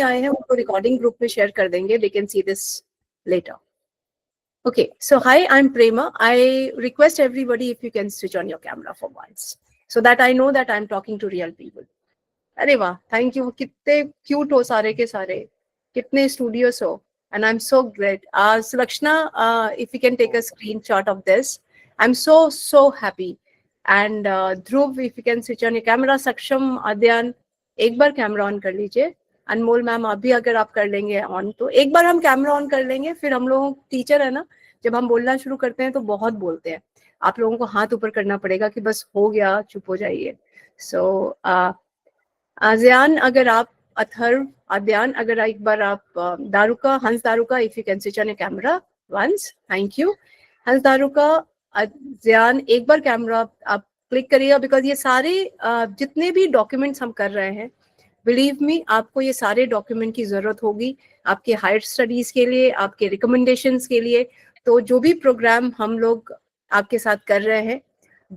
आए हैं उनको रिकॉर्डिंग ग्रुप में शेयर कर देंगे. They can see this later. Okay, so hi, I'm Prema. I request everybody if you can switch on your camera for once, so that I know that I'm talking to real people. अरे वाह, thank you. कितने cute हो सारे के सारे, कितने studios हो, and I'm so great. Sulakshna, if you can take a screenshot of this, I'm so happy. And Dhruv, if you can switch on your camera. Saksham, Adyan, एक बार camera on कर लीजिए. अनमोल मैम, अभी अगर आप कर लेंगे ऑन, तो एक बार हम कैमरा ऑन कर लेंगे. फिर हम लोग टीचर है ना, जब हम बोलना शुरू करते हैं तो बहुत बोलते हैं. आप लोगों को हाथ ऊपर करना पड़ेगा कि बस हो गया, चुप हो जाइए. सो आज़ियान, अगर आप, अथर्व, आद्यान, अगर एक बार आप, Daruka, Hans Daruka, if you can switch on your camera once, thank you. Hans Daruka, आज़ियान, एक बार कैमरा आप क्लिक करिएगा, बिकॉज ये सारे जितने भी डॉक्यूमेंट्स हम कर रहे हैं, बिलीव मी, आपको ये सारे डॉक्यूमेंट की जरूरत होगी आपके हायर स्टडीज के लिए, आपके रिकमेंडेशंस के लिए. तो जो भी प्रोग्राम हम लोग आपके साथ कर रहे हैं,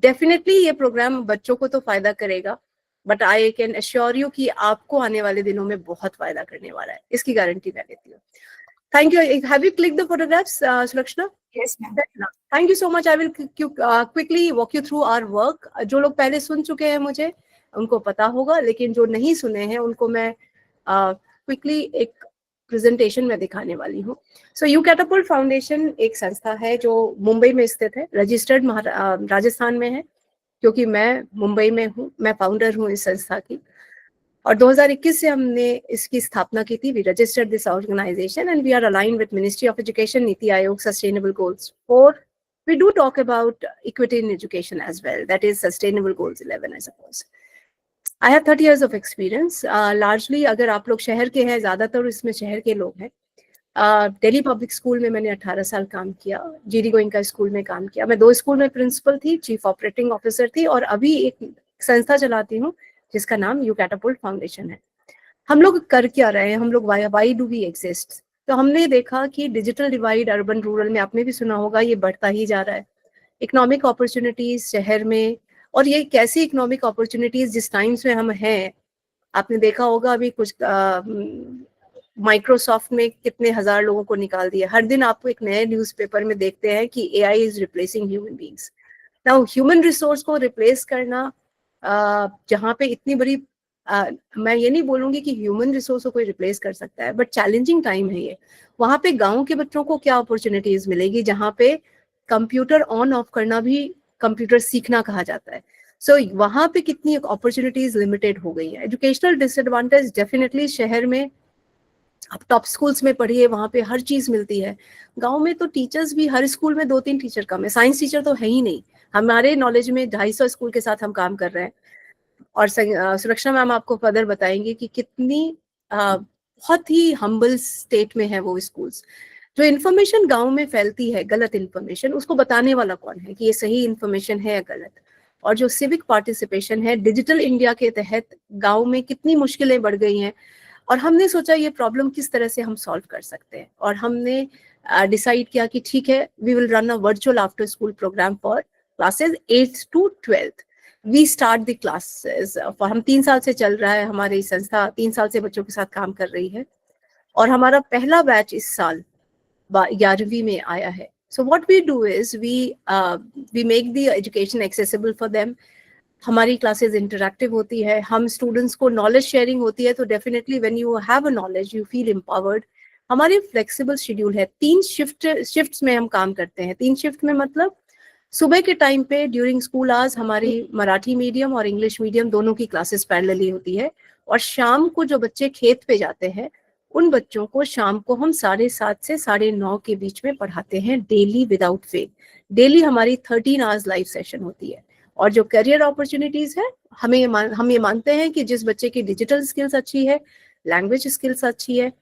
डेफिनेटली ये प्रोग्राम बच्चों को तो फायदा करेगा, but I can assure you कि आपको आने वाले दिनों में बहुत फायदा करने वाला है, इसकी गारंटी मैं लेती हूँ. Thank you. Have you clicked the photographs, Sulakshna? Yes, ma'am. Thank you so much. I will quickly walk you through our work. जो लोग पहले सुन चुके हैं मुझे, उनको पता होगा, लेकिन जो नहीं सुने हैं उनको मैं क्विकली एक प्रेजेंटेशन में दिखाने वाली हूँ. सो यू कैटापुल्ट फाउंडेशन एक संस्था है जो मुंबई में स्थित है, रजिस्टर्ड राजस्थान में है, क्योंकि मैं मुंबई में हूँ, मैं फाउंडर हूँ इस संस्था की. और 2021 से हमने इसकी स्थापना की थी. We registered this organisation and we are aligned with ministry of education, Niti Aayog, sustainable goals 4. We do talk about equity in education as well, that is sustainable goals 11, I suppose. I have 30 years of experience. Largely अगर आप लोग शहर के हैं, ज्यादातर इसमें शहर के लोग हैं. दिल्ली पब्लिक स्कूल में मैंने 18 साल काम किया, जीडी गोइंका स्कूल में काम किया. मैं 2 स्कूल में प्रिंसिपल थी, चीफ ऑपरेटिंग ऑफिसर थी, और अभी एक संस्था चलाती हूँ जिसका नाम यू कैटापुल्ट फाउंडेशन है. हम लोग कर क्या रहे हैं, हम लोग वाई डू वी एग्जिस्ट. तो हमने देखा कि डिजिटल डिवाइड अर्बन रूरल में, आपने भी सुना होगा, ये बढ़ता ही जा रहा है. इकोनॉमिक अपॉर्चुनिटीज शहर में, और ये कैसी इकोनॉमिक अपॉर्चुनिटीज जिस टाइम्स में हम हैं, आपने देखा होगा अभी कुछ माइक्रोसॉफ्ट में कितने हजार लोगों को निकाल दिया. हर दिन आपको एक नए न्यूज़पेपर में देखते हैं कि AI is replacing human beings. Now human resource को रिप्लेस करना, जहाँ पे इतनी बड़ी, मैं ये नहीं बोलूंगी कि ह्यूमन रिसोर्स को कोई रिप्लेस कर सकता है, बट चैलेंजिंग टाइम है ये. वहाँ पे गांव के बच्चों को क्या अपॉर्चुनिटीज मिलेगी, जहाँ पे कंप्यूटर ऑन ऑफ करना भी कंप्यूटर सीखना कहा जाता है. सो वहाँ पे कितनी अपॉर्चुनिटीज लिमिटेड हो गई है. एजुकेशनल डिसएडवांटेज डेफिनेटली, शहर में आप टॉप स्कूल्स में पढ़िए, वहाँ पे हर चीज मिलती है. गांव में तो टीचर्स भी, हर स्कूल में 2-3 टीचर कम है. साइंस टीचर तो है ही नहीं. हमारे नॉलेज में 250 स्कूल के साथ हम काम कर रहे हैं. और सुरक्षा मैम आपको फर्दर बताएंगे कि कितनी बहुत ही हम्बल स्टेट में है वो स्कूल्स. जो इन्फॉर्मेशन गांव में फैलती है, गलत इन्फॉर्मेशन, उसको बताने वाला कौन है कि ये सही इन्फॉर्मेशन है या गलत. और जो सिविक पार्टिसिपेशन है डिजिटल इंडिया के तहत, गांव में कितनी मुश्किलें बढ़ गई हैं. और हमने सोचा ये प्रॉब्लम किस तरह से हम सॉल्व कर सकते हैं, और हमने डिसाइड किया कि ठीक है, we will run a virtual after school programme for classes 8th to 12th. We start the classes. हम 3 साल से चल रहा है, हमारी संस्था 3 साल से बच्चों के साथ काम कर रही है, और हमारा पहला बैच इस साल 11वीं में आया है. So what we do is we make the education accessible for them. हमारी क्लासेस इंटरैक्टिव होती है, हम स्टूडेंट्स को नॉलेज शेयरिंग होती है. तो definitely when you have a knowledge you feel empowered. हमारे फ्लेक्सिबल शेड्यूल है, 3 शिफ्ट्स में हम काम करते हैं. 3 शिफ्ट में मतलब सुबह के टाइम पे ड्यूरिंग स्कूल आवर्स हमारी मराठी मीडियम और इंग्लिश मीडियम दोनों की क्लासेस पैरेलली होती है. और शाम को जो बच्चे खेत पे जाते हैं, उन बच्चों को शाम को हम 7:30 से 9:30 के बीच में पढ़ाते हैं, डेली विदाउट फेल. डेली हमारी 13 आवर्स लाइव सेशन होती है. और जो करियर अपॉर्चुनिटीज है, हम ये मानते हैं कि जिस बच्चे की डिजिटल स्किल्स अच्छी है, लैंग्वेज स्किल्स अच्छी है,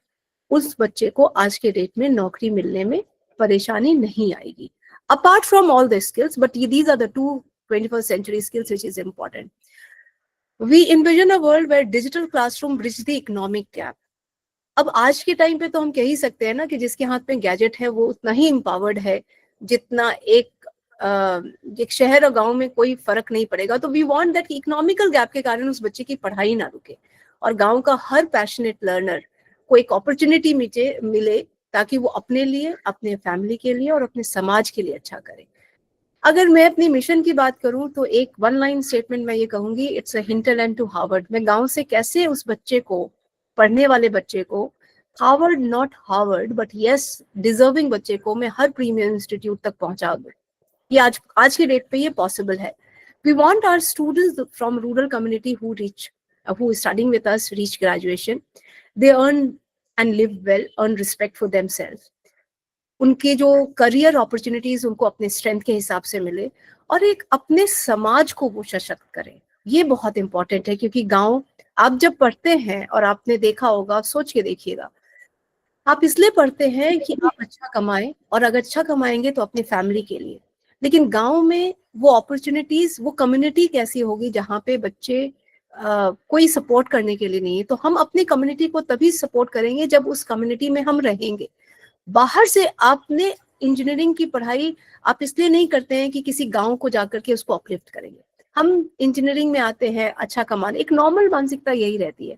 उस बच्चे को आज के डेट में नौकरी मिलने में परेशानी नहीं आएगी. Apart from all the skills, but these are the 2 21st century skills which is important. We envision a world where digital classroom bridge the economic gap. अब आज के टाइम पे तो हम कह ही सकते हैं ना कि जिसके हाथ में गैजेट है वो उतना ही एम्पावर्ड है जितना एक शहर और गांव में कोई फर्क नहीं पड़ेगा. तो we want that economical gap के कारण उस बच्चे की पढ़ाई ना रुके, और गांव का हर पैशनेट लर्नर को एक अपॉर्चुनिटी मिले ताकि वो अपने लिए, अपने फैमिली के लिए और अपने समाज के लिए अच्छा करे। अगर मैं अपनी मिशन की बात करूं तो एक वन लाइन स्टेटमेंट मैं ये कहूंगी, it's a hinterland to Harvard. मैं गांव से कैसे उस बच्चे को, पढ़ने वाले बच्चे को, Harvard not Harvard but yes deserving बच्चे को मैं हर प्रीमियम इंस्टीट्यूट तक पहुंचा दूं। ये आज की डेट पे ये पॉसिबल है। We want our students from rural community who is studying with us reach graduation, they earn and live well, earn respect for themselves, उनके जो करियर अपॉर्चुनिटीज उनको अपने स्ट्रेंथ के हिसाब से मिले और एक अपने समाज को वो सशक्त करें। ये बहुत इंपॉर्टेंट है क्योंकि गांव आप जब पढ़ते हैं, और आपने देखा होगा, सोच के देखिएगा, आप इसलिए पढ़ते हैं कि आप अच्छा कमाएं, और अगर अच्छा कमाएंगे तो अपनी फैमिली के लिए। लेकिन गांव में वो अपॉर्चुनिटीज, वो कम्युनिटी कैसी होगी जहाँ पे बच्चे कोई सपोर्ट करने के लिए नहीं है। तो हम अपनी कम्युनिटी को तभी सपोर्ट करेंगे जब उस कम्युनिटी में हम रहेंगे। बाहर से आपने इंजीनियरिंग की पढ़ाई आप इसलिए नहीं करते हैं कि किसी गांव को जाकर के उसको अपलिफ्ट करेंगे। हम इंजीनियरिंग में आते हैं अच्छा कमाने, एक नॉर्मल मानसिकता यही रहती है।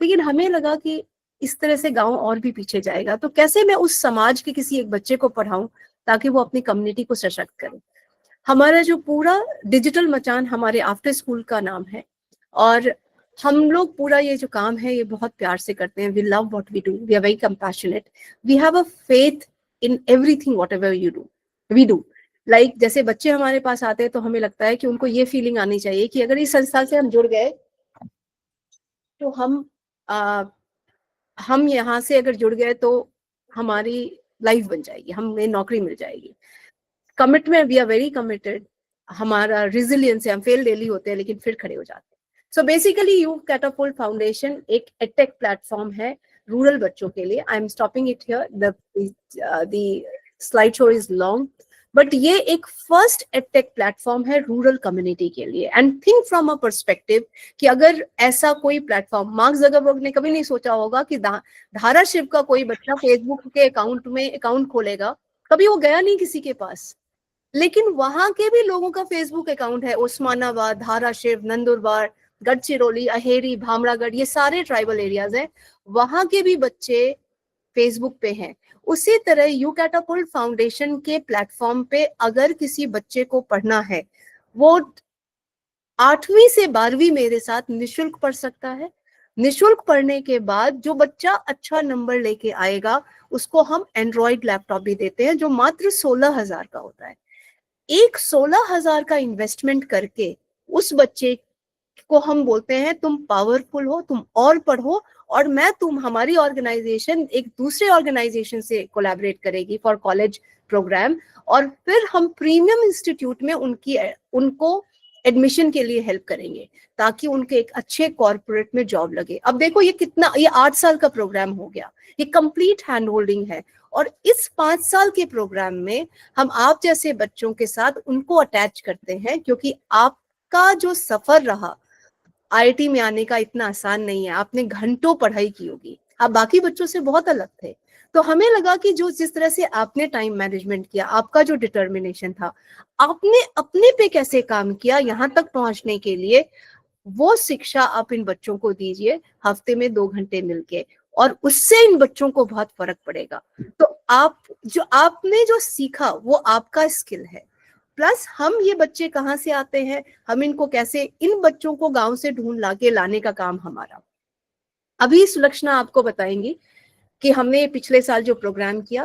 लेकिन हमें लगा कि इस तरह से गांव और भी पीछे जाएगा, तो कैसे मैं उस समाज के किसी एक बच्चे को पढ़ाऊं ताकि वो अपनी कम्युनिटी को सशक्त करे। हमारा जो पूरा डिजिटल मचान हमारे आफ्टर स्कूल का नाम है, और हम लोग पूरा ये जो काम है ये बहुत प्यार से करते हैं। We love what we do, we are very compassionate, we have a faith in everything whatever you do we do. Like जैसे बच्चे हमारे पास आते हैं तो हमें लगता है कि उनको ये फीलिंग आनी चाहिए कि अगर इस संस्था से हम जुड़ गए तो हम यहाँ से अगर जुड़ गए तो हमारी लाइफ बन जाएगी, हमें नौकरी मिल जाएगी। Commitment, we are very committed. हमारा रिजिलियंस है, हम फेल डेली होते हैं लेकिन फिर खड़े हो जाते हैं। सो बेसिकली यू कैटापुल्ट फाउंडेशन एक एडटेक प्लेटफॉर्म है रूरल बच्चों के लिए। I am stopping it here, the slide show is long, but ये एक फर्स्ट एडटेक प्लेटफॉर्म है रूरल कम्युनिटी के लिए। And think from a perspective कि अगर ऐसा कोई प्लेटफॉर्म, मार्क ज़करबर्ग ने कभी नहीं सोचा होगा कि धाराशिव का कोई बच्चा फेसबुक के अकाउंट खोलेगा। कभी वो गया नहीं किसी के पास, लेकिन वहां के भी लोगों का फेसबुक अकाउंट है। उस्मानाबाद, धाराशिव, नंदुरबार, गढ़चिरौली, अहेरी, भामरागढ़, ये सारे ट्राइबल एरियाज हैं, वहां के भी बच्चे फेसबुक पे हैं। उसी तरह यू कैटापुल्ट फाउंडेशन के प्लेटफॉर्म पे अगर किसी बच्चे को पढ़ना है, वो 8वीं से 12वीं मेरे साथ निशुल्क पढ़ सकता है। निशुल्क पढ़ने के बाद जो बच्चा अच्छा नंबर लेके आएगा उसको हम एंड्रॉइड लैपटॉप भी देते हैं जो मात्र 16,000 का होता है। एक 16,000 का इन्वेस्टमेंट करके उस बच्चे को हम बोलते हैं तुम पावरफुल हो, तुम और पढ़ो, और हमारी ऑर्गेनाइजेशन एक दूसरे ऑर्गेनाइजेशन से कोलैबोरेट करेगी फॉर कॉलेज प्रोग्राम, और फिर हम प्रीमियम इंस्टीट्यूट में उनको एडमिशन के लिए हेल्प करेंगे ताकि उनके एक अच्छे कॉर्पोरेट में जॉब लगे। अब देखो ये 8 साल का प्रोग्राम हो गया, ये कंप्लीट हैंड होल्डिंग है। और इस 5 साल के प्रोग्राम में हम आप जैसे बच्चों के साथ उनको अटैच करते हैं, क्योंकि आपका जो सफर रहा आईआईटी में आने का इतना आसान नहीं है। आपने घंटों पढ़ाई की होगी, आप बाकी बच्चों से बहुत अलग थे। तो हमें लगा कि जिस तरह से आपने टाइम मैनेजमेंट किया, आपका जो डिटर्मिनेशन था, आपने अपने पे कैसे काम किया यहाँ तक पहुंचने के लिए, वो शिक्षा आप इन बच्चों को दीजिए हफ्ते में 2 घंटे मिलके, और उससे इन बच्चों को बहुत फर्क पड़ेगा। तो आपने जो सीखा वो आपका स्किल है। प्लस हम ये बच्चे कहाँ से आते हैं, हम इनको कैसे, इन बच्चों को गांव से ढूंढ लाने का काम हमारा। अभी सुलक्षणा आपको बताएंगी कि हमने पिछले साल जो प्रोग्राम किया,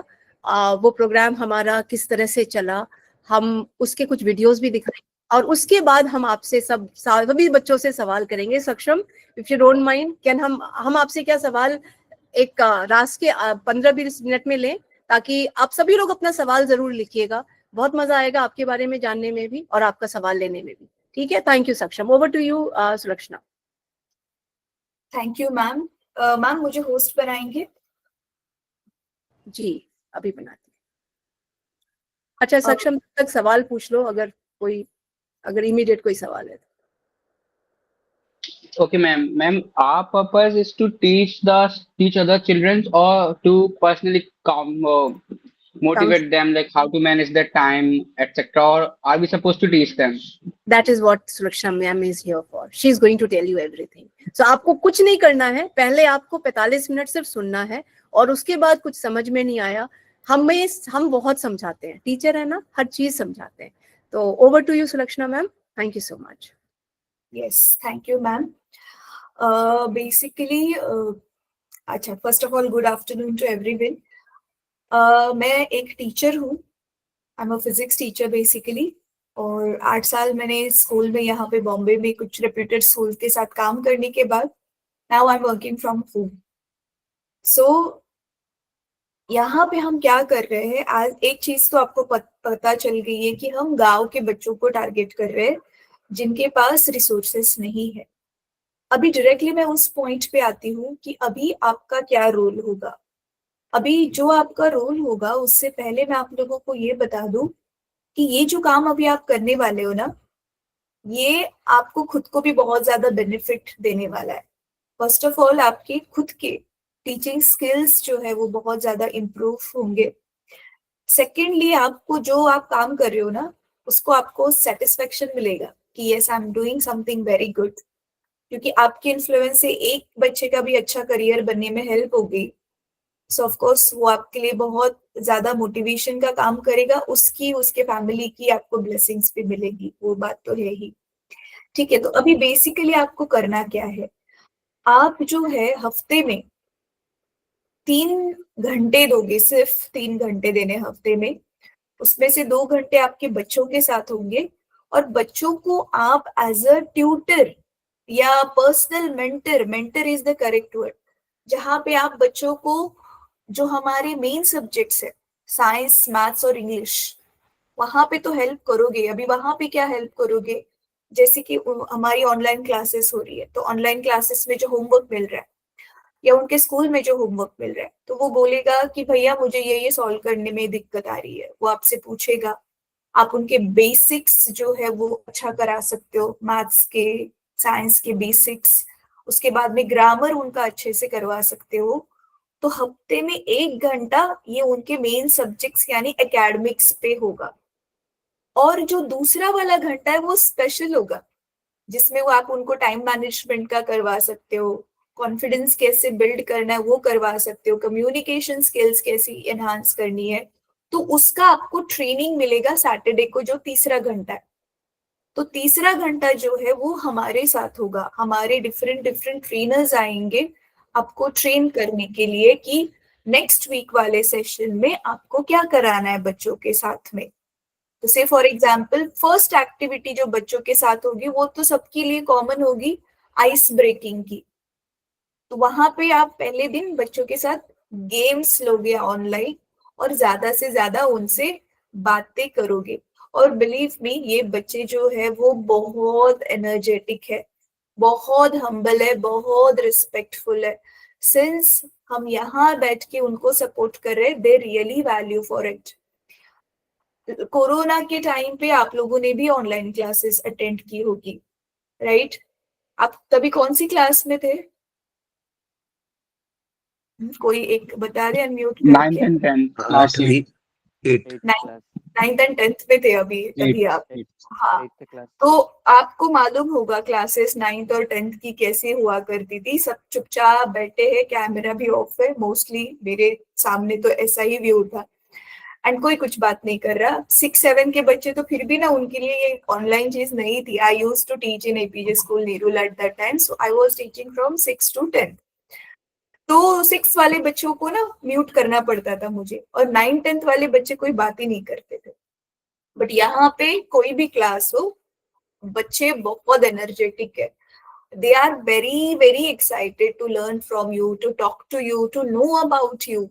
वो प्रोग्राम हमारा किस तरह से चला, हम उसके कुछ वीडियोस भी दिखाएंगे, और उसके बाद हम आपसे सभी बच्चों से सवाल करेंगे। सक्षम, if you don't mind, can हम आपसे क्या सवाल एक रास के 15-20 मिनट में लें, ताकि आप सभी लोग अपना सवाल जरूर लिखिएगा। बहुत मजा आएगा आपके बारे में जानने में भी और आपका सवाल लेने में भी। ठीक है, thank you Saksham. Over to you Sulakshana. Thank you ma'am. Ma'am मुझे होस्ट बनाएंगे? जी अभी बनाती। अच्छा सक्षम, तक सवाल पूछ लो अगर इमीडिएट कोई सवाल है। Okay, ma'am, our purpose is to teach other children or to personally motivate them, like how to manage their time, etc.? Or are we supposed to teach them? That is what Suraksha ma'am is here for. She is going to tell you everything. So आपको कुछ नहीं करना है, पहले आपको 45 minute सिर्फ सुनना है, और उसके बाद कुछ समझ में नहीं आया, हम बहुत समझाते हैं, टीचर है ना, हर चीज समझाते हैं. तो over to you, Suraksha ma'am. Thank you so much. Yes, thank you, ma'am. Basically, अच्छा, first of all, good afternoon to everyone. मैं एक टीचर हूँ. I'm a physics teacher basically. और 8 साल मैंने स्कूल में यहाँ पे बॉम्बे में कुछ रेप्यूटेड स्कूल के साथ काम करने के बाद now I'm working from home. So यहाँ पे हम क्या कर रहे हैं, आज एक चीज तो आपको पता चल गई है कि हम गांव के बच्चों को टारगेट कर रहे हैं जिनके पास रिसोर्सेस नहीं है. अभी डायरेक्टली मैं उस पॉइंट पे आती हूँ कि अभी आपका क्या रोल होगा. अभी जो आपका रोल होगा उससे पहले मैं आप लोगों को ये बता दूं कि ये जो काम अभी आप करने वाले हो ना, ये आपको खुद को भी बहुत ज्यादा बेनिफिट देने वाला है. फर्स्ट ऑफ ऑल आपके खुद के टीचिंग स्किल्स जो है वो बहुत ज्यादा इम्प्रूव होंगे. सेकेंडली आपको जो आप काम कर रहे हो ना, उसको आपको सेटिस्फेक्शन मिलेगा कि yes I am doing something very good, क्योंकि आपके इन्फ्लुएंस से एक बच्चे का भी अच्छा करियर बनने में हेल्प होगी. सो ऑफ कोर्स वो आपके लिए बहुत ज्यादा मोटिवेशन का काम करेगा, उसकी उसके फैमिली की आपको ब्लेसिंग्स भी मिलेगी, वो बात तो है ही. ठीक है, तो अभी बेसिकली आपको करना क्या है, आप जो है हफ्ते में 3 घंटे दोगे, सिर्फ 3 घंटे देने हफ्ते में. उसमें से 2 घंटे आपके बच्चों के साथ होंगे, और बच्चों को आप एज अ ट्यूटर या personal mentor is the correct word, जहां पे आप बच्चों को जो हमारे मेन सब्जेक्ट्स है साइंस, मैथ्स और इंग्लिश, वहां पे तो हेल्प करोगे. अभी वहां पे क्या हेल्प करोगे, जैसे कि हमारी ऑनलाइन क्लासेस हो रही है, तो ऑनलाइन क्लासेस में जो होमवर्क मिल रहा है या उनके स्कूल में जो होमवर्क मिल रहा है, तो वो बोलेगा कि भैया मुझे ये सॉल्व करने में दिक्कत आ रही है. वो आपसे पूछेगा, आप उनके बेसिक्स जो है वो अच्छा करा सकते हो, मैथ्स के, साइंस के बेसिक्स. उसके बाद में ग्रामर उनका अच्छे से करवा सकते हो. तो हफ्ते में 1 घंटा ये उनके मेन सब्जेक्ट्स यानी एकेडमिक्स पे होगा. और जो दूसरा वाला घंटा है वो स्पेशल होगा, जिसमें वो आप उनको टाइम मैनेजमेंट का करवा सकते हो, कॉन्फिडेंस कैसे बिल्ड करना है वो करवा सकते हो, कम्युनिकेशन स्किल्स कैसी एनहांस करनी है. तो उसका आपको ट्रेनिंग मिलेगा सैटरडे को, जो तीसरा घंटा है. तो तीसरा घंटा जो है वो हमारे साथ होगा, हमारे डिफरेंट ट्रेनर्स आएंगे आपको ट्रेन करने के लिए कि नेक्स्ट वीक वाले सेशन में आपको क्या कराना है बच्चों के साथ में. तो से फॉर एग्जांपल फर्स्ट एक्टिविटी जो बच्चों के साथ होगी वो तो सबके लिए कॉमन होगी, आइस ब्रेकिंग की. तो वहां पे आप पहले दिन बच्चों के साथ गेम्स लोगे ऑनलाइन, और ज्यादा से ज्यादा उनसे बातें करोगे. और बिलीव मी, ये बच्चे जो है वो बहुत एनर्जेटिक है, बहुत हम्बल है, बहुत रिस्पेक्टफुल है. सिंस हम यहाँ बैठ के उनको सपोर्ट कर रहे हैं, they really value for it. Corona के टाइम पे आप लोगों ने भी ऑनलाइन क्लासेस अटेंड की होगी, राइट? आप तभी कौन सी क्लास में थे? कोई एक बता दे अनम्यूट Ninth करके. and 10th. Ninth and 10th में थे अभी आप. हाँ, तो आपको मालूम होगा क्लासेस 9th और 10th की कैसे हुआ करती थी. सब चुपचाप बैठे हैं, कैमरा भी ऑफ है, मोस्टली मेरे सामने तो ऐसा ही व्यू था, एंड कोई कुछ बात नहीं कर रहा. 6-7 के बच्चे तो फिर भी ना, उनके लिए ये ऑनलाइन चीज नहीं थी. I used to teach in APJ school Nerul at that time, so I was teaching from 6 to 10. तो 6 वाले बच्चों को ना म्यूट करना पड़ता था मुझे, और 9-10 वाले बच्चे कोई बात ही नहीं करते थे. बट यहाँ पे कोई भी क्लास हो, बच्चे बहुत एनर्जेटिक है. They are very excited to learn from you, to talk to you, to know about you.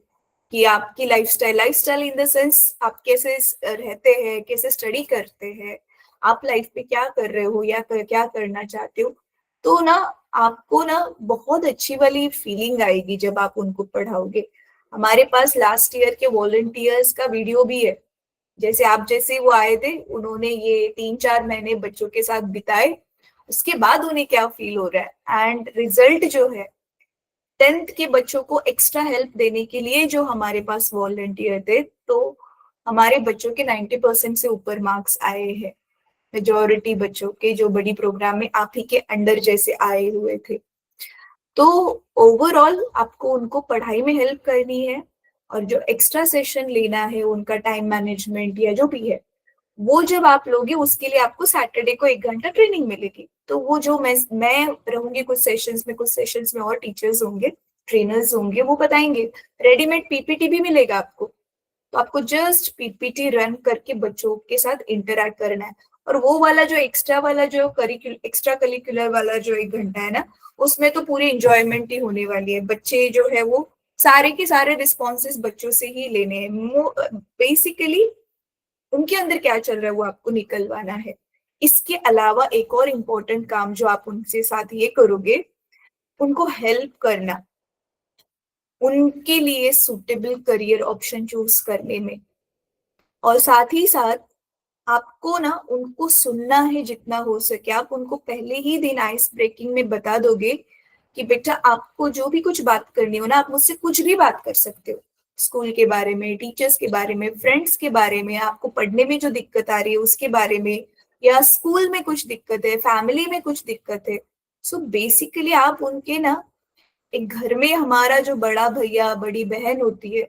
कि आपकी लाइफस्टाइल इन द सेंस आप कैसे रहते हैं, कैसे स्टडी करते हैं, आप लाइफ पे क्या कर रहे हो या क्या करना चाहते हो. तो ना आपको ना बहुत अच्छी वाली फीलिंग आएगी जब आप उनको पढ़ाओगे. हमारे पास लास्ट ईयर के वॉलंटियर्स का वीडियो भी है. जैसे आप जैसे वो आए थे, उन्होंने ये 3-4 महीने बच्चों के साथ बिताए, उसके बाद उन्हें क्या फील हो रहा है, एंड रिजल्ट जो है 10th के बच्चों को एक्स्ट्रा हेल्प देने के लिए जो हमारे पास वॉलंटियर थे, तो हमारे बच्चों के 90% से ऊपर मार्क्स आए हैं। मेजॉरिटी बच्चों के जो बड़ी प्रोग्राम में आप ही के अंडर जैसे आए हुए थे। तो ओवरऑल आपको उनको पढ़ाई में हेल्प करनी है, और जो एक्स्ट्रा सेशन लेना है उनका टाइम मैनेजमेंट या जो भी है, वो जब आप लोगे उसके लिए आपको सैटरडे को 1 घंटा ट्रेनिंग मिलेगी। तो वो जो मैं रहूंगी कुछ सेशंस में और टीचर्स होंगे, ट्रेनर्स होंगे, वो बताएंगे। रेडीमेड पीपीटी भी मिलेगा आपको, तो आपको जस्ट पीपीटी रन करके बच्चों के साथ इंटरैक्ट करना है। और वो वाला जो एक्स्ट्रा करिकुलर वाला जो 1 घंटा है ना, उसमें तो पूरी इंजॉयमेंट ही होने वाली है। बच्चे जो है वो सारे के सारे रिस्पॉन्सेस बच्चों से ही लेने हैं। बेसिकली उनके अंदर क्या चल रहा है वो आपको निकलवाना है। इसके अलावा एक और इम्पोर्टेंट काम जो आप उनसे साथ ये करोगे, उनको हेल्प करना उनके लिए सुटेबल करियर ऑप्शन चूज करने में। और साथ ही साथ आपको ना उनको सुनना है जितना हो सके। आप उनको पहले ही दिन आइस ब्रेकिंग में बता दोगे कि बेटा आपको जो भी कुछ बात करनी हो ना, आप मुझसे कुछ भी बात कर सकते हो, स्कूल के बारे में, टीचर्स के बारे में, फ्रेंड्स के बारे में, आपको पढ़ने में जो दिक्कत आ रही है उसके बारे में, या स्कूल में कुछ दिक्कत है, फैमिली में कुछ दिक्कत है। सो बेसिकली आप उनके ना, एक घर में हमारा जो बड़ा भैया बड़ी बहन होती है,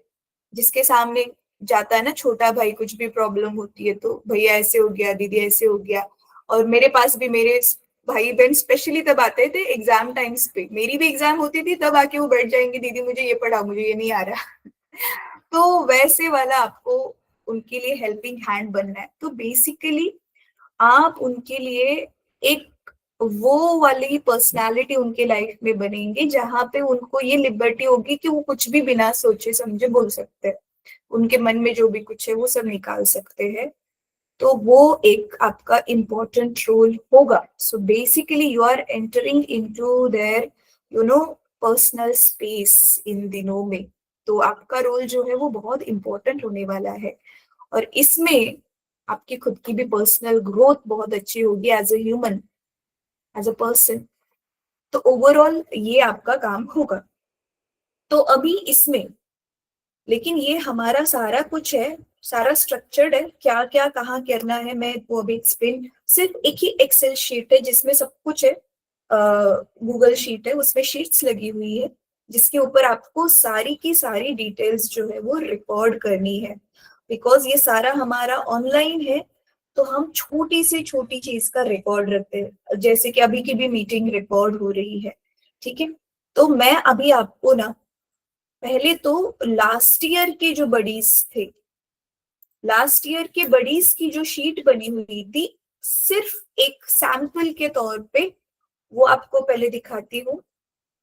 जिसके सामने जाता है ना छोटा भाई, कुछ भी प्रॉब्लम होती है तो भैया ऐसे हो गया, दीदी ऐसे हो गया। और मेरे पास भी मेरे भाई बहन स्पेशली तब आते थे एग्जाम टाइम्स पे, मेरी भी एग्जाम होती थी तब आके वो बैठ जाएंगे, दीदी मुझे ये पढ़ा, मुझे ये नहीं आ रहा। तो वैसे वाला आपको उनके लिए हेल्पिंग हैंड बनना है। तो बेसिकली आप उनके लिए एक वो वाली पर्सनालिटी उनके लाइफ में बनेंगे जहां पे उनको ये लिबर्टी होगी कि वो कुछ भी बिना सोचे समझे बोल सकते हैं, उनके मन में जो भी कुछ है वो सब निकाल सकते हैं। तो वो एक आपका इम्पोर्टेंट रोल होगा। So basically you are entering into their personal space इन दिनों में। तो आपका रोल जो है वो बहुत इंपॉर्टेंट होने वाला है, और इसमें आपकी खुद की भी पर्सनल ग्रोथ बहुत अच्छी होगी as a human, as a person. तो ओवरऑल ये आपका काम होगा। तो अभी इसमें, लेकिन ये हमारा सारा कुछ है, सारा स्ट्रक्चर्ड है, क्या क्या कहाँ करना है मैं वो अभी एक्सप्लेन। सिर्फ एक ही एक्सेल शीट है जिसमें सब कुछ है, गूगल शीट है, उसमें शीट्स लगी हुई है जिसके ऊपर आपको सारी की सारी डिटेल्स जो है वो रिकॉर्ड करनी है। बिकॉज ये सारा हमारा ऑनलाइन है, तो हम छोटी से छोटी चीज का रिकॉर्ड रखते हैं, जैसे कि अभी की भी मीटिंग रिकॉर्ड हो रही है, ठीक है। तो मैं अभी आपको ना, पहले तो लास्ट ईयर के जो बडीज थे, लास्ट ईयर के बडीज की जो शीट बनी हुई थी, सिर्फ एक सैंपल के तौर पे वो आपको पहले दिखाती हूँ,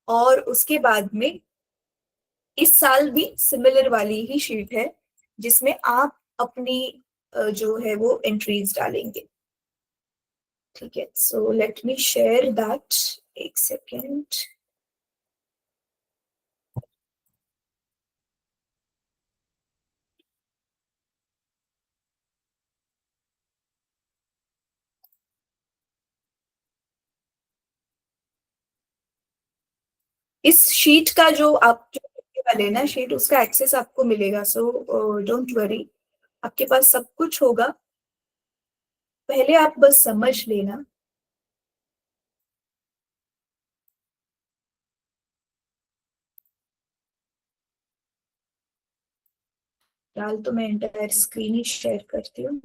और उसके बाद में इस साल भी सिमिलर वाली ही शीट है जिसमें आप अपनी जो है वो एंट्रीज डालेंगे, ठीक है। So let me share that, एक सेकेंड। इस शीट का जो आप जो करने वाले ना शीट, उसका एक्सेस आपको मिलेगा। सो डोंट वरी, आपके पास सब कुछ होगा, पहले आप बस समझ लेना। फिलहाल तो मैं एंटायर स्क्रीन ही शेयर करती हूँ।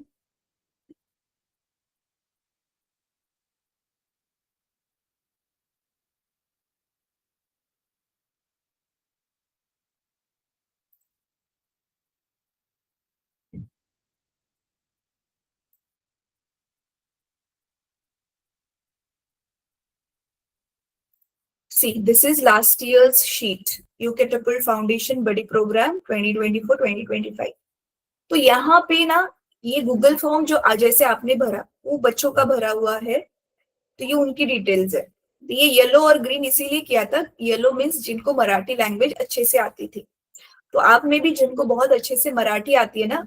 See, this is last year's sheet, UCatapult Foundation Buddy Program 2024-2025। तो यहाँ पे ना ये गूगल फॉर्म जो जैसे आपने भरा वो बच्चों का भरा हुआ है, तो ये उनकी डिटेल्स है। तो ये येलो और ग्रीन इसीलिए किया था, येलो मीन्स जिनको मराठी लैंग्वेज अच्छे से आती थी। तो आप में भी जिनको बहुत अच्छे से मराठी आती है ना,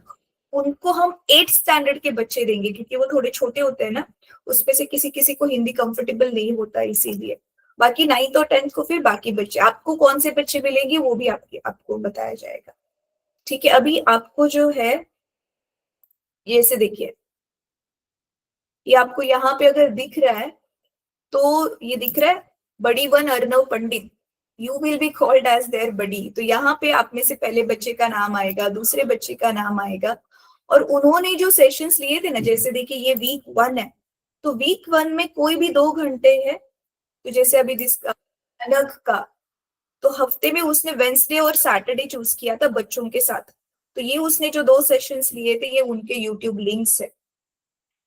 उनको हम 8th स्टैंडर्ड के बच्चे देंगे, क्योंकि वो थोड़े छोटे होते हैं ना, उसमें से किसी किसी को हिंदी कंफर्टेबल नहीं होता, इसीलिए। बाकी 9th और 10th को फिर बाकी बच्चे, आपको कौन से बच्चे मिलेंगे वो भी आपको बताया जाएगा। ठीक है, अभी आपको जो है ये से देखिए, ये आपको यहाँ पे अगर दिख रहा है तो ये दिख रहा है buddy one Arnav Pandit, you will be called as their buddy. तो यहाँ पे आप में से पहले बच्चे का नाम आएगा, दूसरे बच्चे का नाम आएगा, और उन्होंने जो सेशंस लिए थे ना, जैसे देखिए ये वीक 1 है, तो वीक 1 में कोई भी 2 घंटे है, तो जैसे अभी अनघ का, तो हफ्ते में उसने वेंसडे और सैटरडे चूज किया था बच्चों के साथ, तो ये उसने जो 2 सेशंस लिए थे ये उनके यूट्यूब लिंक्स है,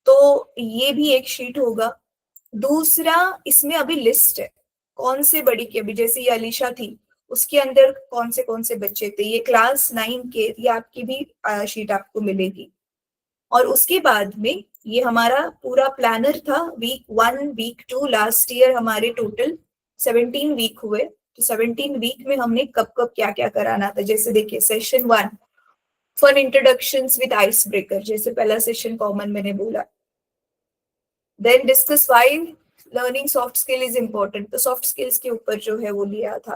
तो ये भी एक शीट होगा। दूसरा इसमें अभी लिस्ट है कौन से बड़ी की, अभी जैसे ये अलीशा थी उसके अंदर कौन से बच्चे थे, ये क्लास 9 के, ये आपकी भी शीट आपको मिलेगी। और उसके बाद में ये हमारा पूरा प्लानर था, वीक 1 वीक 2, लास्ट ईयर हमारे टोटल 17 वीक हुए, तो 17 वीक में हमने कब कब क्या क्या कराना था। जैसे देखिए session 1 fun introductions with ice breaker, जैसे पहला सेशन कॉमन मैंने बोला। Then discuss why learning soft skill is important, तो सॉफ्ट स्किल्स के ऊपर जो है वो लिया था।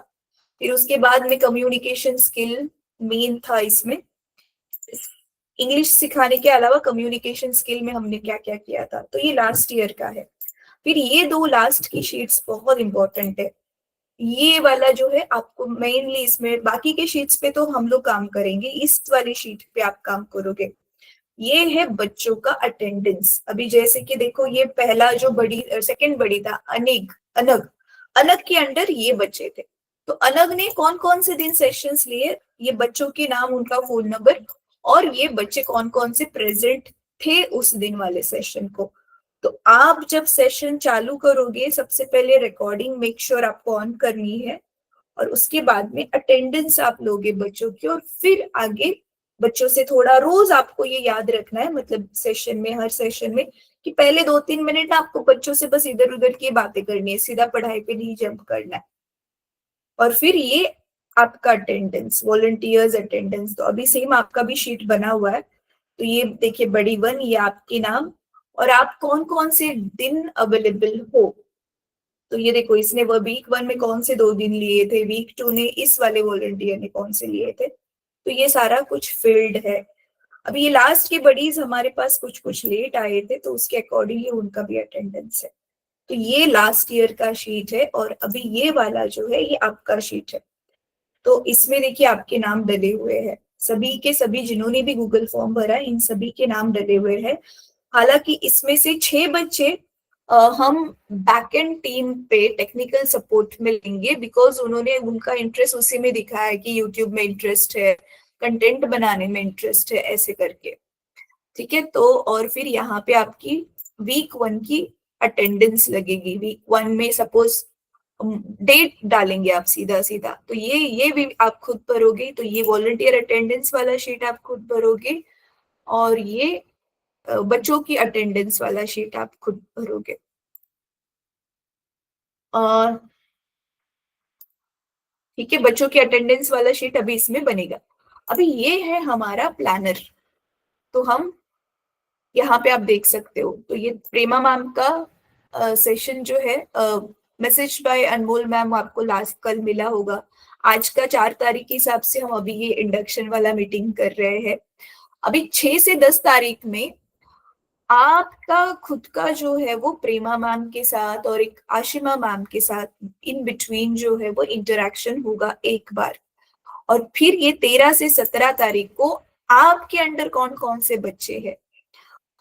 फिर उसके बाद में कम्युनिकेशन स्किल मेन था, इसमें इंग्लिश सिखाने के अलावा कम्युनिकेशन स्किल में हमने क्या क्या किया था, तो ये लास्ट ईयर का है। फिर ये 2 लास्ट की शीट्स बहुत इंपॉर्टेंट है, ये वाला जो है आपको मेनली, इसमें बाकी के शीट्स पे तो हम लोग काम करेंगे, इस वाली शीट पे आप काम करोगे। ये है बच्चों का अटेंडेंस। अभी जैसे कि देखो ये पहला जो सेकंड बड़ी था अनघ, अनघ के अंडर ये बच्चे थे, तो अनघ ने कौन कौन से दिन सेशंस लिए, ये बच्चों के नाम, उनका फोन नंबर, और ये बच्चे कौन कौन से प्रेजेंट थे उस दिन वाले सेशन को। तो आप जब सेशन चालू करोगे सबसे पहले रिकॉर्डिंग मेक श्योर आपको ऑन करनी है, और उसके बाद में अटेंडेंस आप लोगे बच्चों की, और फिर आगे बच्चों से थोड़ा रोज आपको ये याद रखना है, मतलब सेशन में, हर सेशन में, कि पहले 2-3 मिनट आपको बच्चों से बस इधर उधर की बातें करनी है, सीधा पढ़ाई पे नहीं जंप करना है। और फिर ये आपका अटेंडेंस, वॉलंटियर्स अटेंडेंस, तो अभी सेम आपका भी शीट बना हुआ है, तो ये देखिए बड़ी 1 ये आपके नाम, और आप कौन कौन से दिन अवेलेबल हो, तो ये देखो इसने वो वीक 1 में कौन से 2 दिन लिए थे, वीक 2 ने इस वाले वॉलंटियर ने कौन से लिए थे, तो ये सारा कुछ फील्ड है। अभी ये लास्ट की बडीज हमारे पास कुछ कुछ लेट आए थे, तो उसके अकॉर्डिंगली उनका भी अटेंडेंस है। तो ये लास्ट ईयर का शीट है, और अभी ये वाला जो है ये आपका शीट है। तो इसमें देखिए आपके नाम डले हुए हैं, सभी के सभी जिन्होंने भी गूगल फॉर्म भरा है इन सभी के नाम डले हुए हैं। हालांकि इसमें से 6 बच्चे हम बैकएंड टीम पे टेक्निकल सपोर्ट में लेंगे, बिकॉज उन्होंने उनका इंटरेस्ट उसी में दिखाया है कि यूट्यूब में इंटरेस्ट है, कंटेंट बनाने में इंटरेस्ट है, ऐसे करके। ठीक है, तो और फिर यहाँ पे आपकी वीक 1 की अटेंडेंस लगेगी। वीक 1 में सपोज डेट डालेंगे आप सीधा सीधा, तो ये भी आप खुद भरोगे, तो ये वॉलंटियर अटेंडेंस वाला शीट आप खुद भरोगे, और ये बच्चों की अटेंडेंस वाला शीट आप खुद भरोगे। ठीक है, बच्चों की अटेंडेंस वाला शीट अभी इसमें बनेगा। अभी ये है हमारा प्लानर, तो हम यहाँ पे आप देख सकते हो, तो ये प्रेमा मैम का सेशन जो है, मैसेज बाय अनमोल मैम आपको लास्ट कल मिला होगा। आज का 4 तारीख के हिसाब से हम अभी ये इंडक्शन वाला मीटिंग कर रहे हैं। अभी 6 से 10 तारीख में आपका खुद का जो है वो प्रेमा मैम के साथ और एक आशिमा मैम के साथ इन बिटवीन जो है वो इंटरेक्शन होगा एक बार। और फिर ये 13 से 17 तारीख को आपके अंडर कौन कौन से बच्चे हैं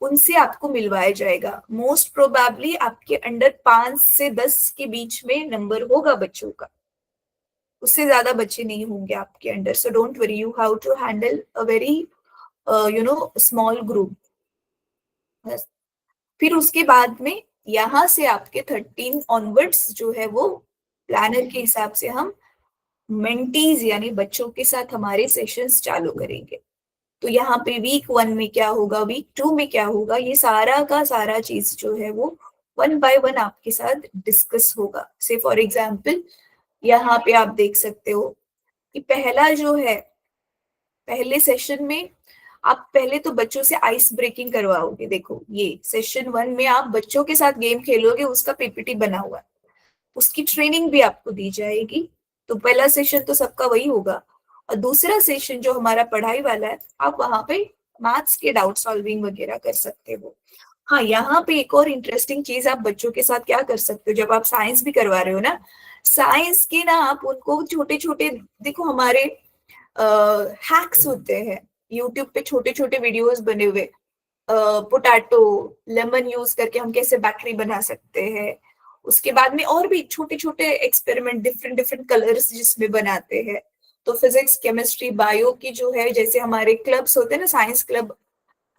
उनसे आपको मिलवाया जाएगा। मोस्ट प्रोबेबली आपके अंडर 5 से 10 के बीच में नंबर होगा बच्चों का, उससे ज्यादा बच्चे नहीं होंगे आपके under. So don't worry, you how to handle a very small group. फिर उसके बाद में यहाँ से आपके 13 ऑनवर्ड्स जो है वो प्लानर के हिसाब से हम मेंटीज यानी बच्चों के साथ हमारे सेशंस चालू करेंगे। तो यहाँ पे वीक 1 में क्या होगा, वीक 2 में क्या होगा, ये सारा का सारा चीज जो है वो 1 बाय 1 आपके साथ डिस्कस होगा। से फॉर एग्जाम्पल यहाँ पे आप देख सकते हो कि पहला जो है, पहले सेशन में आप पहले तो बच्चों से आइस ब्रेकिंग करवाओगे। देखो ये सेशन 1 में आप बच्चों के साथ गेम खेलोगे, उसका पीपीटी बना हुआ है। उसकी ट्रेनिंग भी आपको दी जाएगी। तो पहला सेशन तो सबका वही होगा, और दूसरा सेशन जो हमारा पढ़ाई वाला है, आप वहां पे मैथ्स के डाउट सॉल्विंग वगैरह कर सकते हो। हाँ, यहाँ पे एक और इंटरेस्टिंग चीज आप बच्चों के साथ क्या कर सकते हो, जब आप साइंस भी करवा रहे हो ना, साइंस के ना आप उनको छोटे छोटे, देखो हमारे हैक्स होते हैं यूट्यूब पे, छोटे छोटे वीडियोस बने हुए, पोटैटो लेमन यूज करके हम कैसे बैटरी बना सकते हैं। उसके बाद में और भी छोटे छोटे एक्सपेरिमेंट, डिफरेंट डिफरेंट कलर्स जिसमें बनाते हैं। तो फिजिक्स, केमिस्ट्री, बायो की जो है, जैसे हमारे क्लब्स होते हैं ना, साइंस क्लब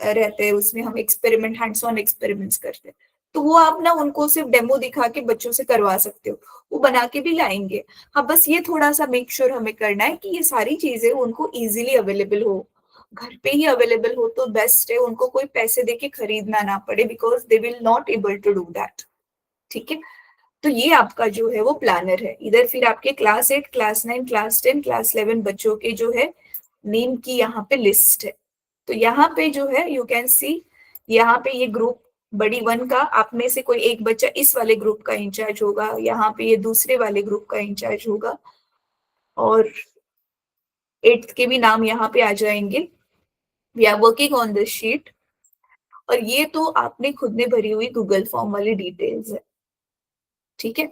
रहते हैं, उसमें हम एक्सपेरिमेंट, हैंड्स ऑन एक्सपेरिमेंट्स करते हैं। तो वो आप ना उनको सिर्फ डेमो दिखा के बच्चों से करवा सकते हो, वो बना के भी लाएंगे। हाँ, बस ये थोड़ा सा मेक श्योर हमें करना है कि ये सारी चीजें उनको इजीली अवेलेबल हो, घर पे ही अवेलेबल हो तो बेस्ट है, उनको कोई पैसे देके खरीदना ना पड़े, because they will not able to do that. ठीक है, तो ये आपका जो है वो प्लानर है। इधर फिर आपके क्लास 8, क्लास 9, क्लास 10, क्लास 11 बच्चों के जो है नेम की यहाँ पे लिस्ट है। तो यहाँ पे जो है यू कैन सी, यहाँ पे ये ग्रुप बड़ी 1 का आप में से कोई एक बच्चा इस वाले ग्रुप का इंचार्ज होगा, यहाँ पे ये दूसरे वाले ग्रुप का इंचार्ज होगा, और 8th के भी नाम यहाँ पे आ जाएंगे। We are working on this sheet, और ये तो आपने खुद ने भरी हुई गूगल फॉर्म वाली डिटेल्स है। ठीक है,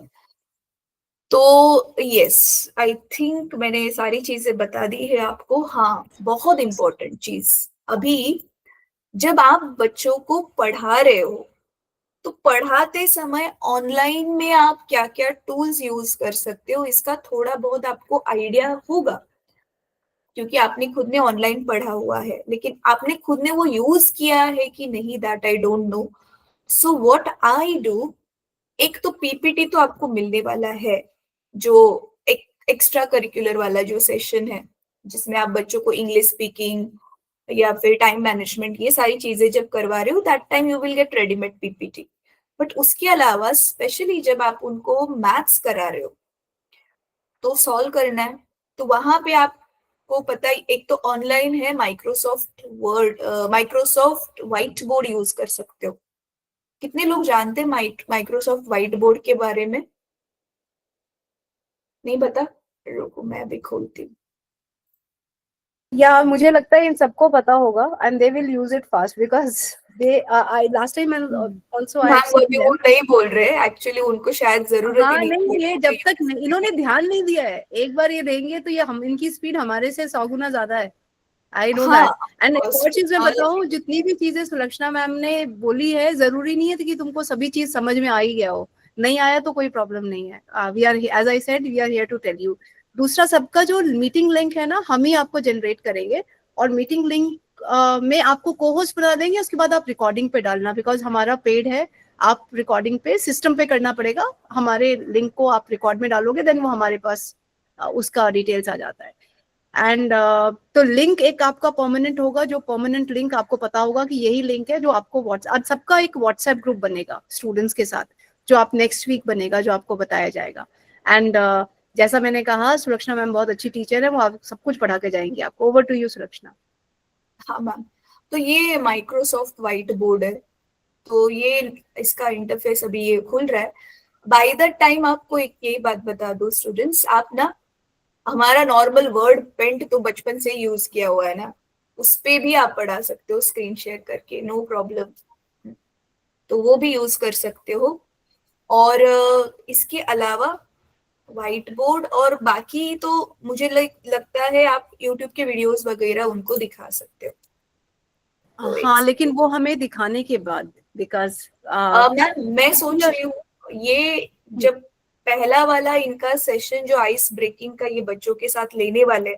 तो यस, आई थिंक मैंने सारी चीजें बता दी है आपको। हाँ, बहुत इंपॉर्टेंट चीज, अभी जब आप बच्चों को पढ़ा रहे हो तो पढ़ाते समय ऑनलाइन में आप क्या क्या टूल्स यूज कर सकते हो, इसका थोड़ा बहुत आपको आइडिया होगा, क्योंकि आपने खुद ने ऑनलाइन पढ़ा हुआ है, लेकिन आपने खुद ने वो यूज किया है कि नहीं, that I don't know. So what I do, एक तो पीपीटी तो आपको मिलने वाला है, जो एक एक्स्ट्रा करिकुलर वाला जो सेशन है, जिसमें आप बच्चों को इंग्लिश स्पीकिंग या फिर टाइम मैनेजमेंट, ये सारी चीजें जब करवा रहे हो, that time you will get readymade PPT. But उसके अलावा स्पेशली जब आप उनको मैथ्स करा रहे हो तो सॉल्व करना है, तो वहां पे आपको पता है, एक तो ऑनलाइन है Microsoft word, Microsoft white board use कर सकते हो। कितने लोग जानते हैं माइक्रोसॉफ्ट व्हाइट बोर्ड के बारे में? नहीं पता? रुको मैं भी खोलती हूँ। या मुझे लगता है इन सबको पता होगा, and they will use it fast because they, I last time also I have ma'am seen वो देम। नहीं बोल रहे, एक्चुअली उनको शायद जरूरत ही हाँ नहीं नहीं, ये जब तक है। इन्होंने ध्यान नहीं दिया है, एक बार ये देंगे तो ये हम, इनकी स्पीड हमारे से 100 गुना ज्यादा है। आई नो हाँ, दैट। एंड एक और चीज मैं बताऊं, टेक्नोलॉजी। जितनी भी चीजें सुलक्षणा मैम ने बोली है, जरूरी नहीं है कि तुमको सभी चीज समझ में आ ही गया हो, नहीं आया तो कोई प्रॉब्लम नहीं है। We are, as I said, we are here to tell you. दूसरा, सबका जो मीटिंग लिंक है ना, हम ही आपको जनरेट करेंगे, और मीटिंग लिंक में आपको को होस्ट बना देंगे, उसके बाद आप रिकॉर्डिंग पे डालना, बिकॉज हमारा पेड है। आप रिकॉर्डिंग पे सिस्टम पे करना पड़ेगा, हमारे लिंक को आप रिकॉर्ड में डालोगे, देन वो हमारे पास उसका डिटेल्स आ जाता है। एंड तो लिंक एक आपका परमानेंट होगा, जो परमानेंट लिंक आपको पता होगा कि यही लिंक है जो आपको व्हाट्सएप, सबका एक व्हाट्सएप ग्रुप बनेगा स्टूडेंट्स के साथ, जो आप नेक्स्ट वीक बनेगा, जो आपको बताया जाएगा। एंड जैसा मैंने कहा, सुलक्षणा मैम बहुत अच्छी टीचर है, वो आप सब कुछ पढ़ा के जाएंगी आपको। Over to you Sulakshana. हाँ मैम, तो ये माइक्रोसॉफ्ट व्हाइट बोर्ड है, तो ये इसका इंटरफेस अभी ये खुल रहा है। बाय द टाइम आपको एक ये बात बता दो स्टूडेंट्स, आप ना हमारा नॉर्मल वर्ड पेंट तो बचपन से यूज किया हुआ है ना, उस पे भी आप पढ़ा सकते हो स्क्रीन शेयर करके, नो प्रॉब्लम, तो वो भी यूज कर सकते हो। और इसके अलावा व्हाइट बोर्ड और बाकी तो मुझे लगता है आप यूट्यूब के वीडियोस वगैरह उनको दिखा सकते हो। तो हाँ, लेकिन वो हमें दिखाने के बाद, बिकॉज मैम मैं सोच रही हूँ, ये जब पहला वाला इनका सेशन जो आइस ब्रेकिंग का ये बच्चों के साथ लेने वाले,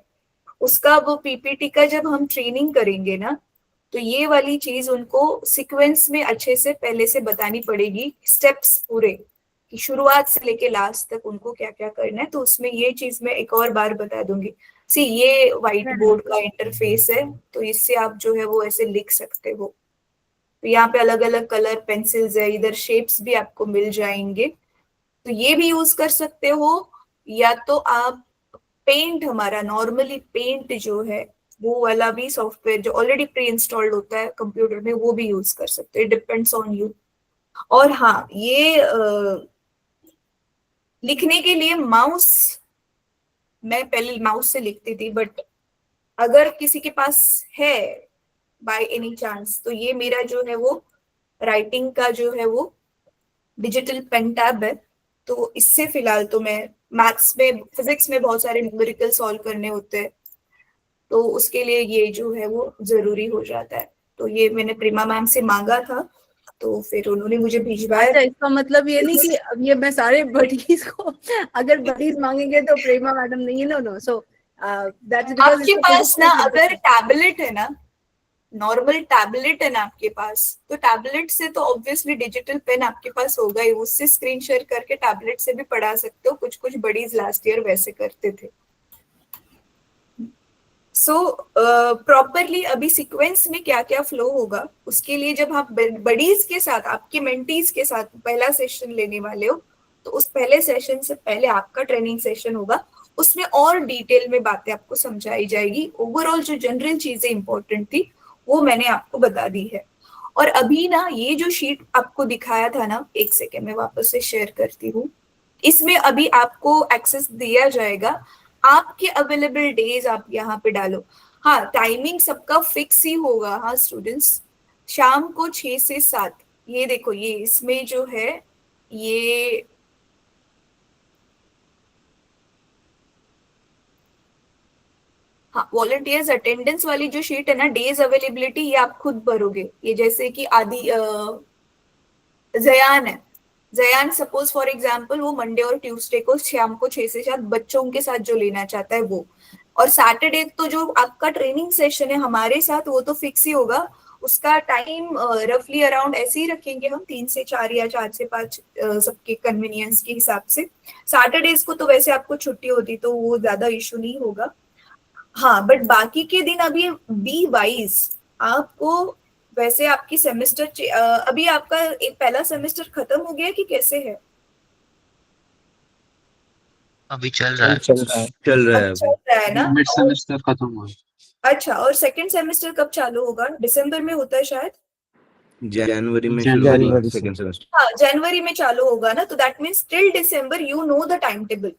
उसका वो पीपीटी का जब हम ट्रेनिंग करेंगे ना, तो ये वाली चीज उनको सीक्वेंस में अच्छे से पहले से बतानी पड़ेगी, स्टेप्स पूरे, कि शुरुआत से लेके लास्ट तक उनको क्या क्या करना है। तो उसमें ये चीज मैं एक और बार बता दूंगी। सी, ये व्हाइट बोर्ड का इंटरफेस है, तो इससे आप जो है वो ऐसे लिख सकते हो। तो यहाँ पे अलग अलग कलर पेंसिल्स है, इधर शेप्स भी आपको मिल जाएंगे, तो ये भी यूज कर सकते हो। या तो आप पेंट, हमारा नॉर्मली पेंट जो है वो वाला भी सॉफ्टवेयर जो ऑलरेडी प्री इंस्टॉल्ड होता है कंप्यूटर में, वो भी यूज कर सकते हैं, डिपेंड्स ऑन यू। और हाँ, ये लिखने के लिए माउस, मैं पहले माउस से लिखती थी, बट अगर किसी के पास है बाय एनी चांस, तो ये मेरा जो है वो राइटिंग का जो है वो डिजिटल पेन टैब है। तो इससे फिलहाल तो मैं मैथ्स में, फिजिक्स में बहुत सारे न्यूमेरिकल सॉल्व करने होते हैं, तो उसके लिए ये जो है वो जरूरी हो जाता है। तो ये मैंने प्रेमा मैम से मांगा था, तो फिर उन्होंने मुझे भिजवाया। अच्छा, इसका मतलब ये नहीं कि अब ये मैं सारे बडीज को अगर बडीज मांगेंगे तो प्रेमा मैडम नहीं, no no, so that is आपके पास ना अगर टैबलेट है ना, नॉर्मल टैबलेट है ना आपके पास, तो टैबलेट से तो ऑब्वियसली डिजिटल पेन आपके पास होगा ही, उससे स्क्रीन शेयर करके टैबलेट से भी पढ़ा सकते हो। कुछ कुछ बडीज लास्ट ईयर वैसे करते थे। सो प्रॉपरली अभी सीक्वेंस में क्या क्या फ्लो होगा, उसके लिए जब आप बडीज के साथ, आपके मेंटीज के साथ पहला सेशन लेने वाले हो, तो उस पहले सेशन से पहले आपका ट्रेनिंग सेशन होगा, उसमें और डिटेल में बातें आपको समझाई जाएगी। ओवरऑल जो जनरल चीजें इंपॉर्टेंट थी वो मैंने आपको बता दी है। और अभी ना ये जो शीट आपको दिखाया था ना, एक सेकेंड में वापस से शेयर करती हूँ, इसमें अभी आपको एक्सेस दिया जाएगा। आपके अवेलेबल डेज आप यहाँ पे डालो। हाँ, टाइमिंग सबका फिक्स ही होगा। हाँ स्टूडेंट्स, शाम को 6 से 7, ये देखो, ये इसमें जो है ये हाँ, वॉलंटियर्स अटेंडेंस वाली जो शीट है ना, डेज अवेलेबिलिटी, ये आप खुद भरोगे। ये जैसे कि आदि जयान है, जयान सपोज फॉर एग्जांपल वो मंडे और ट्यूसडे को शाम को 6 से 7 बच्चों के साथ जो लेना चाहता है वो, और सैटरडे तो जो आपका ट्रेनिंग सेशन है हमारे साथ, वो तो फिक्स ही होगा। उसका टाइम रफली अराउंड ऐसे ही रखेंगे हम, 3 से 4 या 4 से 5, सबके कन्वीनियंस के हिसाब से। सैटरडेज को तो वैसे आपको छुट्टी होती तो वो ज्यादा इशू नहीं होगा। हाँ, बट बाकी के दिन अभी बी वाइज आपको, वैसे आपकी सेमेस्टर अभी आपका एक पहला सेमेस्टर खत्म हो गया कि कैसे है? अभी चल रहा है। चल रहा है चल रहा है ना? मिड सेमेस्टर खत्म हुआ। अच्छा, और सेकंड सेमेस्टर कब चालू होगा? दिसंबर में होता है शायद। जनवरी में जनवरी सेकंड सेमेस्टर। हाँ, जनवरी में चालू होगा ना, तो that means till December you know the time table.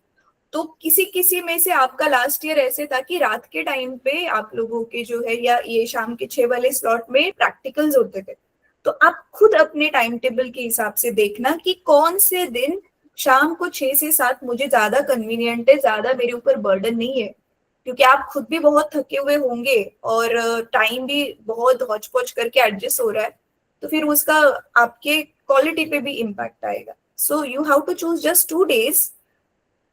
तो किसी किसी में से आपका लास्ट ईयर ऐसे था कि रात के टाइम पे आप लोगों के जो है, या ये शाम के 6 वाले स्लॉट में प्रैक्टिकल्स होते थे। तो आप खुद अपने टाइम टेबल के हिसाब से देखना कि कौन से दिन शाम को 6 से 7 मुझे ज्यादा कन्वीनियंट है, ज्यादा मेरे ऊपर बर्डन नहीं है, क्योंकि आप खुद भी बहुत थके हुए होंगे और टाइम भी बहुत हौच पौच करके एडजस्ट हो रहा है, तो फिर उसका आपके क्वालिटी पे भी इम्पैक्ट आएगा। So you have to choose just 2 days।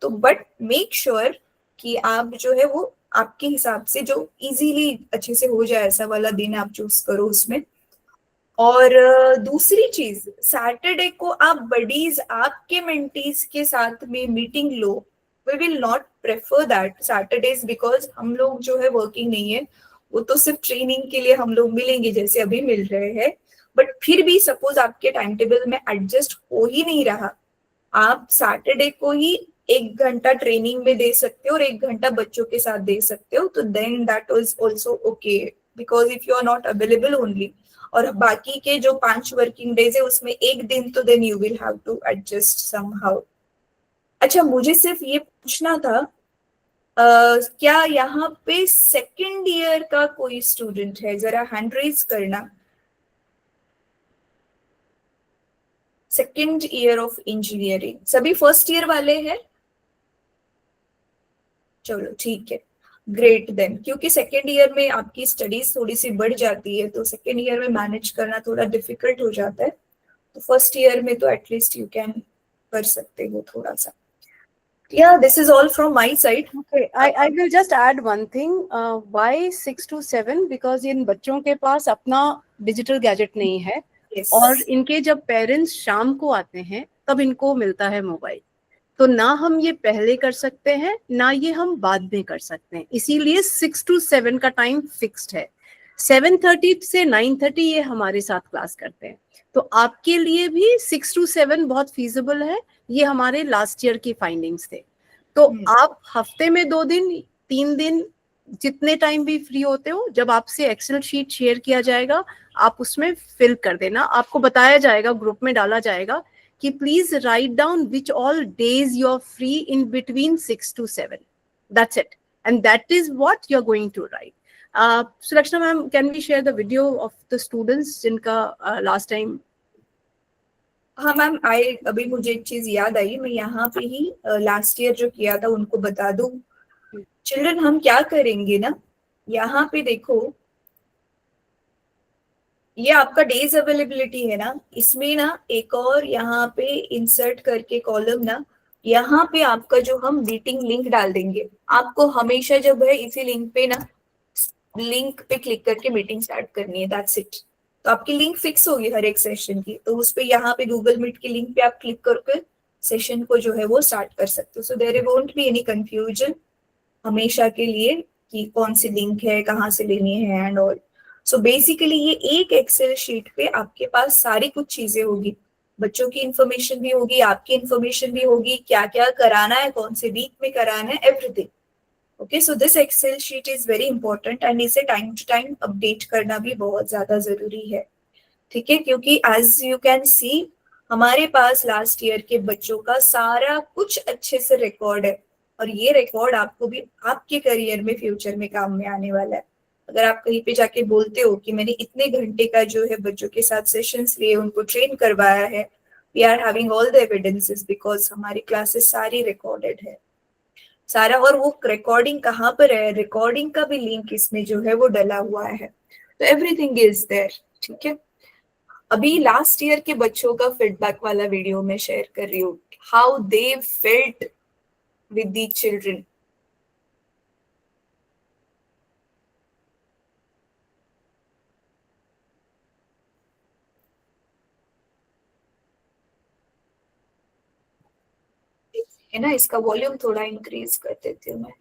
तो बट मेक श्योर कि आप जो है वो आपके हिसाब से जो इजीली अच्छे से हो जाए, ऐसा वाला दिन आप चूज करो उसमें। और दूसरी चीज, सैटरडे को आप बडीज, आपके मेंटीज के साथ में मीटिंग लो। We will not prefer that Saturdays, because हम लोग जो है वर्किंग नहीं है, वो तो सिर्फ ट्रेनिंग के लिए हम लोग मिलेंगे जैसे अभी मिल रहे हैं। बट फिर भी सपोज आपके टाइम टेबल में एडजस्ट हो ही नहीं रहा, आप सैटरडे को ही 1 घंटा ट्रेनिंग में दे सकते हो और 1 घंटा बच्चों के साथ दे सकते हो, तो then that is also okay, because if you are not available only, और बाकी के जो 5 वर्किंग डेज है उसमें 1 दिन, तो then you will have to adjust somehow. अच्छा, मुझे सिर्फ ये पूछना था, क्या यहाँ पे सेकेंड ईयर का कोई स्टूडेंट है? जरा हैंड रेज करना। सेकेंड ईयर ऑफ इंजीनियरिंग, सभी फर्स्ट ईयर वाले हैं? चलो ठीक है, ग्रेट देन, क्योंकि सेकेंड ईयर में आपकी स्टडीज थोड़ी सी बढ़ जाती है, तो सेकेंड ईयर में मैनेज करना थोड़ा डिफिकल्ट हो जाता है। तो फर्स्ट ईयर में तो एटलीस्ट यू कैन कर सकते हो थोड़ा सा। Yeah, this is all from my side. Okay, I will just add one thing. Why 6 to 7? Because इन बच्चों के पास अपना डिजिटल गैजेट नहीं है, Yes. और इनके जब पेरेंट्स शाम को आते हैं तब इनको मिलता है मोबाइल, तो ना हम ये पहले कर सकते हैं ना ये हम बाद में कर सकते हैं, इसीलिए 6 to 7 का टाइम फिक्स्ड है। 7:30 से 9:30 ये हमारे साथ क्लास करते हैं, तो आपके लिए भी 6 to 7 बहुत फीजिबल है। ये हमारे लास्ट ईयर की फाइंडिंग्स थे। तो आप हफ्ते में 2 दिन 3 दिन जितने टाइम भी फ्री होते हो, जब आपसे एक्सेल शीट शेयर किया जाएगा आप उसमें फिल कर देना। आपको बताया जाएगा, ग्रुप में डाला जाएगा कि please write down which all days you are free in between 6 to 7. That's it. And that is what you're going to write. Sulakshana ma'am, can we share the video of the students जिनका last time? हाँ ma'am, अभी मुझे एक चीज याद आई, मैं यहाँ पे ही लास्ट ईयर जो किया था उनको बता दूं। चिल्ड्रन, हम क्या करेंगे ना, यहाँ पे देखो, ये आपका डेज अवेलेबिलिटी है ना, इसमें ना एक और यहाँ पे इंसर्ट करके कॉलम ना, यहाँ पे आपका जो हम मीटिंग लिंक डाल देंगे, आपको हमेशा जब है इसी लिंक पे ना, लिंक पे क्लिक करके मीटिंग स्टार्ट करनी है, दैट्स इट। तो आपकी लिंक फिक्स होगी हर एक सेशन की, तो उस पे यहाँ पे गूगल मीट की लिंक पे आप क्लिक करके सेशन को जो है वो स्टार्ट कर सकते हो। So there won't be any confusion हमेशा के लिए कि कौन सी लिंक है, कहाँ से लेनी है एंड ऑल। सो बेसिकली ये एक एक्सेल शीट पे आपके पास सारी कुछ चीजें होगी, बच्चों की इंफॉर्मेशन भी होगी, आपकी इंफॉर्मेशन भी होगी, क्या क्या कराना है, कौन से वीक में कराना है, everything. Okay, so this Excel sheet is very important and इसे टाइम टू टाइम अपडेट करना भी बहुत ज्यादा जरूरी है, ठीक है, क्योंकि एज यू कैन सी हमारे पास लास्ट ईयर के बच्चों का सारा कुछ अच्छे से रिकॉर्ड है, और ये रिकॉर्ड आपको भी आपके करियर में फ्यूचर में काम में आने वाला है। अगर आप कहीं पे जाके बोलते हो कि मैंने इतने घंटे का जो है बच्चों के साथ सेशंस लिए, उनको ट्रेन करवाया है, we are having all the evidences because हमारी क्लासेस सारी रिकॉर्डेड है सारा। और वो रिकॉर्डिंग कहाँ पर है, रिकॉर्डिंग का भी लिंक इसमें जो है वो डला हुआ है, तो एवरीथिंग इज देयर, ठीक है। अभी लास्ट ईयर के बच्चों का फीडबैक वाला वीडियो मैं शेयर कर रही हूँ, how they felt with the children. है ना, इसका वॉल्यूम थोड़ा इंक्रीज कर देती हूँ मैं।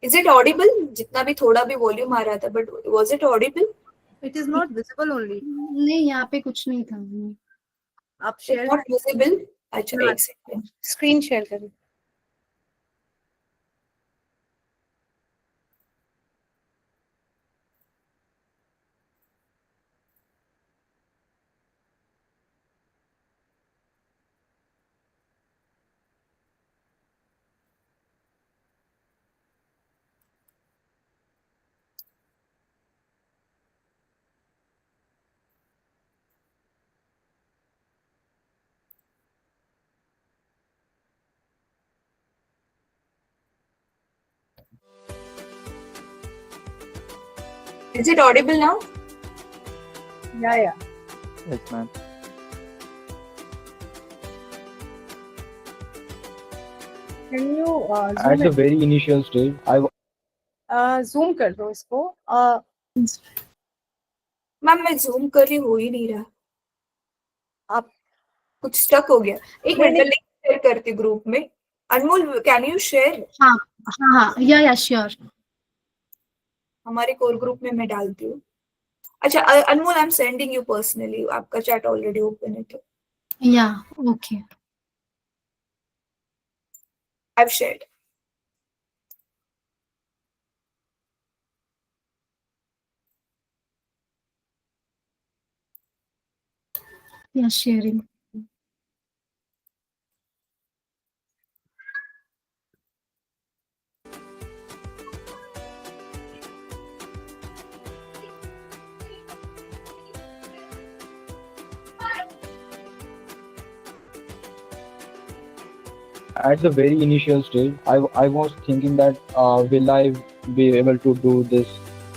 Is it Audible? जितना भी थोड़ा भी वॉल्यूम आ रहा था, but was it Audible? It is not visible only. नहीं, यहाँ पे कुछ नहीं था। आप शेयर नॉट विजिबल? अच्छा, हाँ। एक सेकंड। स्क्रीन शेयर करें। Is it audible now? Yeah. Yes, ma'am. Can you At the very initial stage, zoom कर दो इसको। मैम मैं जूम कर रही, हो ही नहीं रहा, आप कुछ स्टक हो गया। एक मिनट, लिंक शेयर करती ग्रुप में। अनमोल, कैन यू शेयर? हाँ, या श्योर। हमारे कोर ग्रुप में मैं डालती हूँ। अच्छा Anmol, I am sending you personally, आपका चैट ऑलरेडी ओपन है तो। या ओके, आई हैव शेयर्ड। या sharing. at the very initial stage, I was thinking that will I be able to do this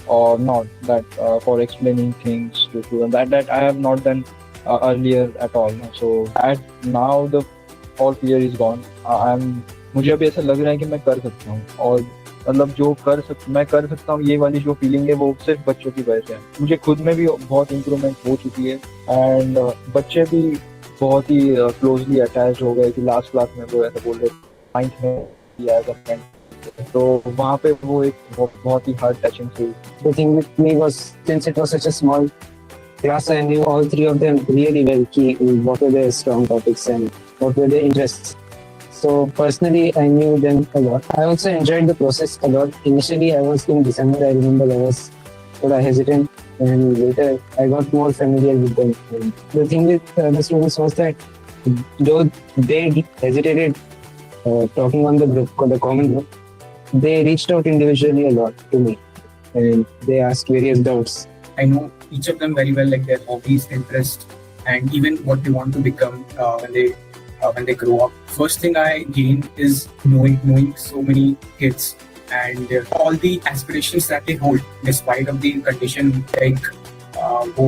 or not? That for explaining things to students that I have not done earlier at all. So at now the all fear is gone. मुझे अभी ऐसा लग रहा है कि मैं कर सकता हूँ, और मतलब जो मैं कर सकता हूँ, ये वाली जो फीलिंग है वो सिर्फ बच्चों की वजह से है। मुझे खुद में भी बहुत इम्प्रूवमेंट हो चुकी है, एंड बच्चे भी बहुत ही क्लोजली अटैच हो गए कि लास्ट क्लास में वो ऐसा बोल रहे 9th में किया एज अ फ्रेंड, तो वहाँ पे वो एक बहुत ही हार्ट टचिंग थी। The thing with me was, since it was such a small class, I knew all three of them really well, what were their strong topics and what were their interests. So personally, I knew them a lot. I also enjoyed the process a lot. Initially, I was in December, I remember I was thoda hesitant, and later I got more familiar with them. And the thing with the students was that though they hesitated talking on the group, the common group, they reached out individually a lot to me, and they asked various doubts. I know each of them very well, like their hobbies, interests, and even what they want to become when they grow up. First thing I gained is knowing so many kids and all the aspirations that they hold despite of the condition. Like वो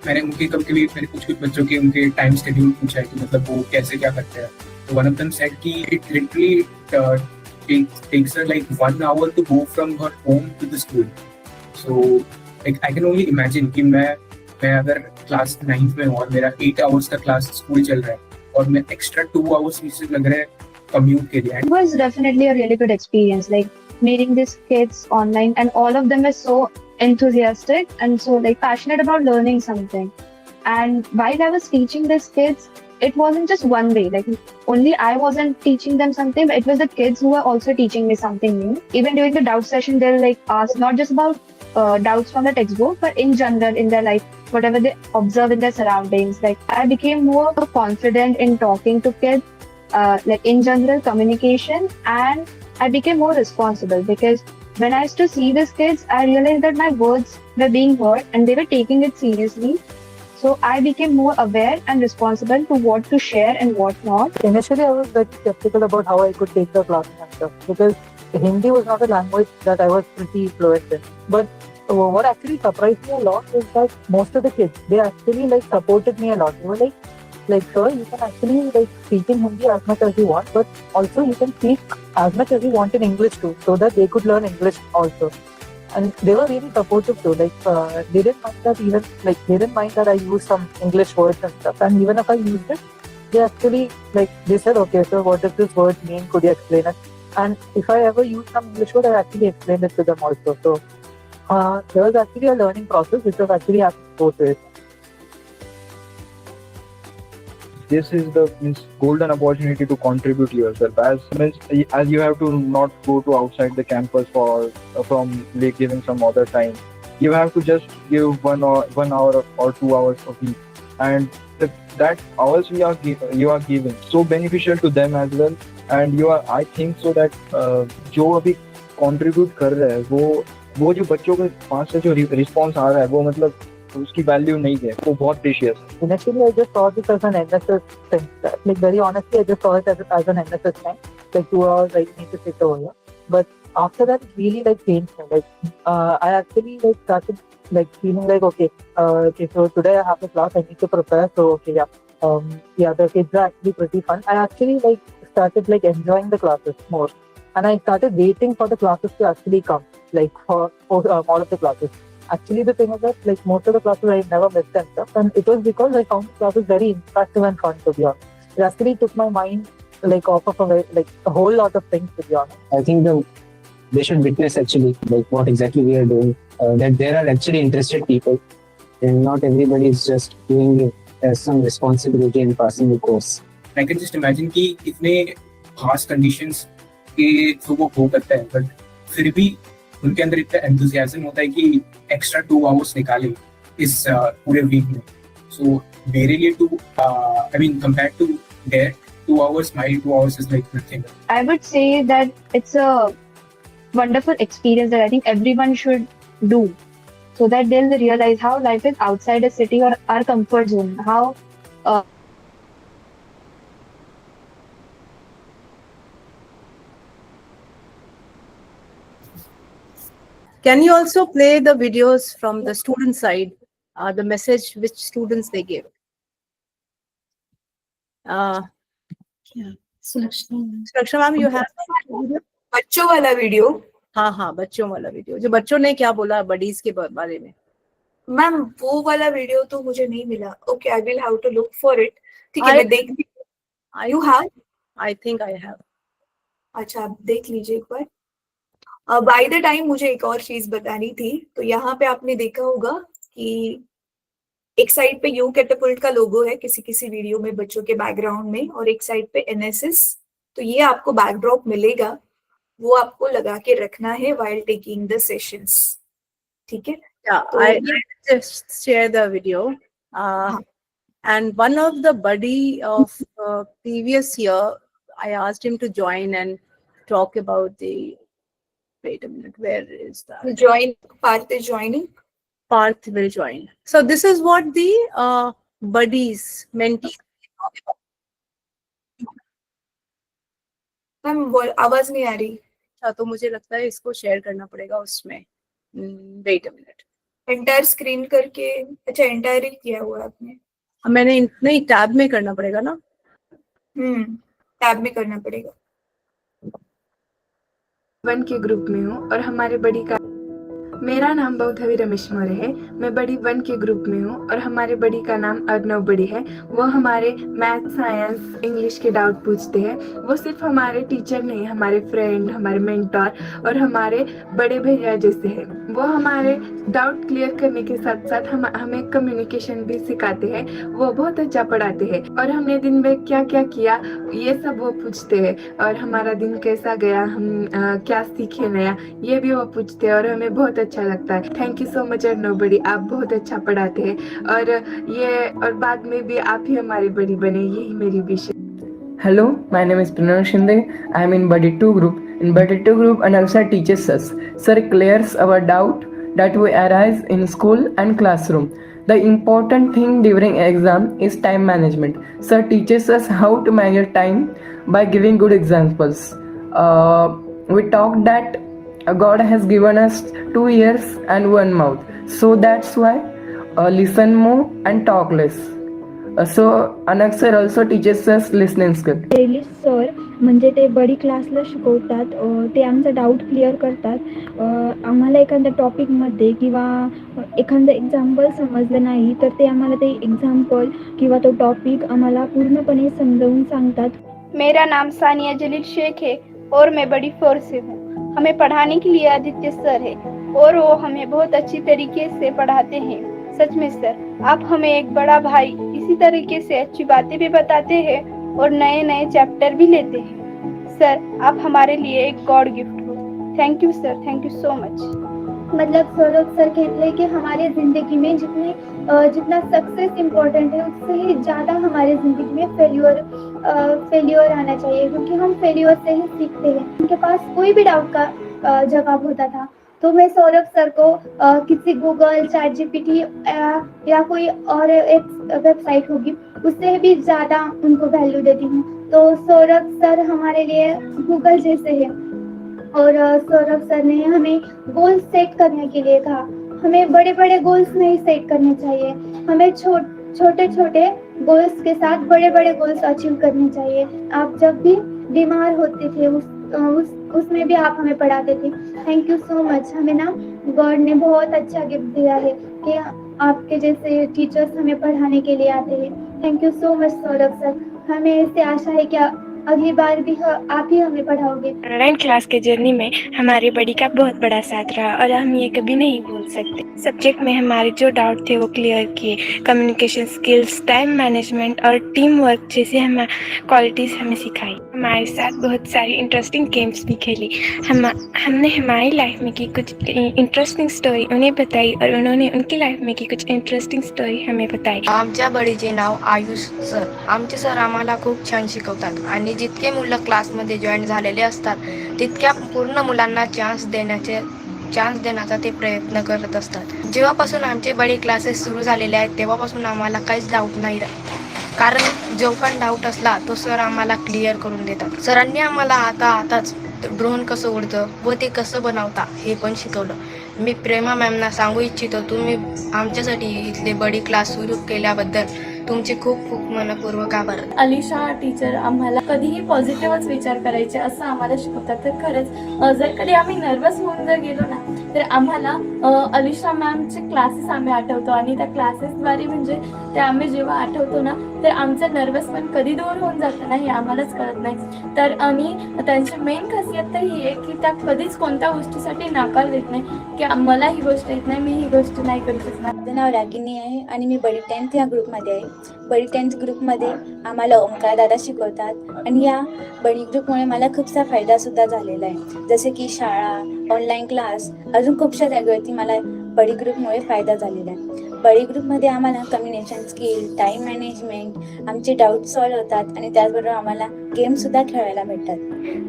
मैंने उनके कभी मैंने कुछ बच्चों के उनके time schedule पूछा है कि मतलब वो कैसे क्या करते हैं. तो one of them said कि it literally takes her like 1 hour to go from her home to the school. So like I can only imagine कि मैं अगर क्लास 9th में हूँ और मेरा 8 hours का क्लास स्कूल चल रहा है और मैं एक्स्ट्रा 2 hours मुझे लग रहा है कम्यूट के लिए. It was definitely a really good experience, like meeting these kids online, and all of them were so enthusiastic and so like passionate about learning something. And while I was teaching these kids, it wasn't just one way, like only I wasn't teaching them something, but it was the kids who were also teaching me something new. Even during the doubt session, they'll like ask not just about doubts from the textbook, but in general in their life, whatever they observe in their surroundings. Like I became more confident in talking to kids, like in general communication, and I became more responsible because when I used to see these kids, I realized that my words were being heard and they were taking it seriously. So I became more aware and responsible to what to share and what not. Initially, I was very skeptical about how I could take the class and stuff because Hindi was not a language that I was pretty fluent in. But what actually surprised me a lot is that most of the kids, they actually like supported me a lot. They were like sir, you can actually like speak in Hindi as much as you want, but also you can speak as much as you want in English too, so that they could learn English also. And they were really supportive too. Like they didn't mind that even like they didn't mind that I used some English words and stuff. And even if I used it, they actually like they said, okay, so what does this word mean? Could you explain it? And if I ever used some English word, I actually explained it to them also. So there was actually a learning process which was actually happening both ways. This is the golden opportunity to contribute yourself. As you have to not go to outside the campus from giving some other time. You have to just give 1 hour or 2 hours a week, and that hours you are giving so beneficial to them as well. And you are, I think so that जो अभी contribute कर रहे हैं वो जो बच्चों के पास से जो response आ रहा है वो मतलब उसकी वैल्यू नहीं है, वो बहुत precious. Initially, I just saw this as an NSS thing. Like very honestly, I just saw it as an NSS thing. Like 2 hours, I need to sit over here. But after that, it really like changed me. Like I actually like started like feeling like okay, so today I have a class, I need to prepare. So okay, the kids are actually pretty fun. I actually like started like enjoying the classes more, and I started waiting for the classes to actually come. Like for all of the classes. Actually, the thing is that like most of the classes I never missed and stuff, and it was because I found the classes very interactive and fun, to be honest. It actually took my mind like off of a whole lot of things, to be honest. I think they should witness actually like what exactly we are doing. That there are actually interested people, and not everybody is just doing it as some responsibility and passing the course. I can just imagine कि इतने harsh conditions के through वो go करते हैं, but फिर भी उनके अंदर इतना enthusiasm होता है कि extra 2 hours निकाले इस पूरे week में. So मेरे लिए I mean compared to their 2 hours, my 2 hours is like nothing. I would say that it's a wonderful experience that I think everyone should do, so that they'll realize how life is outside a city or our comfort zone. How Can you also play the videos from the student side, the message which students they give? Suraksha ma'am, you have बच्चों वाला video. हाँ बच्चों वाला video जो बच्चों ने क्या बोला बडीज के बारे में. मैम वो वाला वीडियो तो मुझे नहीं मिला. Okay, I will have to look for it. ठीक है, मैं देख. You have? I think I have. अच्छा, आप देख लीजिए एक बार. बाय द टाइम मुझे एक और चीज बतानी थी. तो यहाँ पे आपने देखा होगा कि एक साइड पे यू कैटापुल्ट का लोगो है किसी वीडियो में बच्चों के बैकग्राउंड में, और एक साइड पे एनएसएस. तो ये आपको बैकड्रॉप मिलेगा, वो आपको लगा के रखना है while taking the sessions. ठीक है, Yeah, So, I just share the video. हाँ. And one of the buddy of previous year, I asked him to join and talk about the. Wait a minute, where is that? join, Parth is joining. Parth will join. So this is what the buddies, mentees. Ma'am आवाज नहीं आ रही. अच्छा, तो मुझे लगता है इसको share करना पड़ेगा उसमें. Wait a minute. Entire screen करके. अच्छा, एंटायर ही किया हुआ है आपने. मैंने नहीं, टैब में करना पड़ेगा ना. टैब में करना पड़ेगा. 1 के ग्रुप में हूँ और हमारे बड़ी का मेरा नाम बौद्धवी रमेश मौर्य है। मैं बड़ी 1 के ग्रुप में हूँ और हमारे बड़ी का नाम अर्नव बड़ी है। वो हमारे मैथ, साइंस, इंग्लिश के डाउट पूछते हैं। वो सिर्फ हमारे टीचर नहीं, हमारे फ्रेंड, हमारे मेंटर और हमारे बड़े भैया जैसे हैं। वो हमारे डाउट क्लियर करने के साथ साथ हमें कम्युनिकेशन भी सिखाते हैं। वो बहुत अच्छा पढ़ाते हैं और हमने दिन में क्या क्या किया ये सब वो पूछते हैं और हमारा दिन कैसा गया, हम क्या सीखे नया, ये भी वो पूछते हैं और हमें बहुत अच्छा लगता है। Thank you so much Arnav बड़ी, आप बहुत अच्छा पढ़ाते हैं और बाद में भी आप ही हमारी बड़ी बने, यही मेरी विश है। Hello, my name is Pranal Shinde. I am in Buddy 2 group. In Buddy 2 group, Anil sir teaches us. Sir clears our doubt that we arise in school and classroom. The important thing during exam is time management. Sir teaches us how to manage time by giving good examples. We talked that God has given us 2 ears and 1 mouth. So that's why listen more and talk less. So Anak sir also teaches us listening skill. Dallas sir म्हणजे ते बडी क्लासला शिकवतात, ते आमचा doubt clear करतात. आम्हाला एखाद्या टॉपिकमध्ये किंवा एखादं एक्झाम्पल समजलं नाही तर ते आम्हाला ते एक्झाम्पल किंवा तो टॉपिक आम्हाला पूर्णपणे समजावून सांगतात. मेरा नाम सानिया जलील शेख है और मैं बड़ी 4 से हूँ। हमें पढ़ाने के लिए आदित्य सर है और वो हमें बहुत अच्छी तरीके से पढ़ाते हैं। सच में सर, आप हमें एक बड़ा भाई इसी तरीके से अच्छी बातें भी बताते हैं और नए नए चैप्टर भी लेते हैं। सर, आप हमारे लिए एक गॉड गिफ्ट हो। Thank you sir, thank you so much. मतलब सौरभ सर कहते हैं कि हमारे ज़िंदगी में जितना सक्सेस इम्पोर्टेंट है उससे ही ज़्यादा हमारे ज़िंदगी में फेल्योर आना चाहिए, क्योंकि हम फेल्योर से ही सीखते हैं। उनके पास कोई भी डाउट का जवाब होता था तो मैं सौरभ सर को किसी गूगल, ChatGPT या कोई और एक वेबसाइट होगी उससे भी ज़्यादा उनको वैल्यू देती हूँ। तो सौरभ सर हमारे लिए गूगल जैसे है और सौरभ सर ने हमें गोल सेट करने के लिए कहा। हमें बड़े बड़े गोल्स नहीं सेट करने चाहिए, हमें छोटे छोटे गोल्स के साथ बड़े बड़े गोल्स अचीव करने चाहिए। आप जब भी बीमार होते थे उसमें भी आप हमें पढ़ाते थे। Thank you so much. हमें ना गॉड ने बहुत अच्छा गिफ्ट दिया है कि आपके जैसे टीचर्स हमें पढ़ाने के लिए आते हैं। Thank you so much Saurabh sir. हमें इससे आशा है कि अगली बार भी आप ही हमें पढ़ाओगे। ऑनलाइन क्लास के जर्नी में हमारे बड़ी का बहुत बड़ा साथ रहा और हम ये कभी नहीं भूल सकते। सब्जेक्ट में हमारे जो डाउट थे वो क्लियर किए। कम्युनिकेशन स्किल्स, टाइम मैनेजमेंट और टीम वर्क जैसे क्वालिटीज़ हमें सिखाई। हमारे साथ बहुत सारी इंटरेस्टिंग गेम्स भी खेली। हमने हमारी लाइफ में की कुछ इंटरेस्टिंग स्टोरी उन्हें बताई और उन्होंने उनकी लाइफ में की कुछ इंटरेस्टिंग स्टोरी हमें बताई। आमच्या बडीचे नाव आयुष सर। आमचे सर आम्हाला खूप छान शिकवतात आणि जितके मुलं क्लासमध्ये जॉईन झालेले असतात तितक्या पूर्ण मुलांना चान्स देण्याचा ते प्रयत्न करत असतात। जेव्हापासून आमचे बडे क्लासेस सुरू झालेले आहेत तेव्हापासून आम्हाला काहीच डाऊट नाही, कारण जो पण डाऊट असला तो सर आम्हाला क्लिअर करून देतात। सरांनी आम्हाला आताच ड्रोन कसं उडतं व ते कसं बनवता हे पण शिकवलं। मी प्रेमा मॅमना सांगू इच्छितो, तुम्ही आमच्यासाठी इथले बडी क्लास सुरू केल्याबद्दल तुमचे खूप खूप मनपूर्वक आभार। अलिशा टीचर आम्हाला कधीही पॉझिटिव्हच विचार करायचे असं आम्हाला शिकवतात। तर खरंच जर कधी आम्ही नर्वस होऊन जर गेलो ना तर आम्हाला अलिशा मॅमचे क्लासेस आम्ही आठवतो आणि त्या क्लासेसद्वारे म्हणजे ते आम्ही जेव्हा आठवतो ना तर आमचं नर्वस पण कधी दूर होऊन जातं ना हे आम्हालाच कळत नाही। तर आणि त्यांची मेन खासियत तर ही आहे की त्या कधीच कोणत्या गोष्टीसाठी नाकार देत नाही की मला ही गोष्ट येत नाही, मी ही गोष्ट नाही करू शकणार। माझं नाव रागिनी आहे आणि मी बडी 10th या ग्रुपमध्ये आहे। बडी 10th ग्रुपमध्ये आम्हाला ओंकार दादा शिकवतात आणि या बडी ग्रुपमुळे मला खूपसा फायदा सुद्धा झालेला आहे, जसे की शाळा, ऑनलाईन क्लास, अजून खूपशा जागेवरती मला बडी ग्रुपमुळे फायदा झालेला आहे. बडी ग्रुपमध्ये आम्हाला कम्युनिकेशन स्किल, टाइम मॅनेजमेंट, आमचे डाऊट सॉल्व्ह होतात आणि त्याचबरोबर आम्हाला गेमसुद्धा खेळायला भेटतात.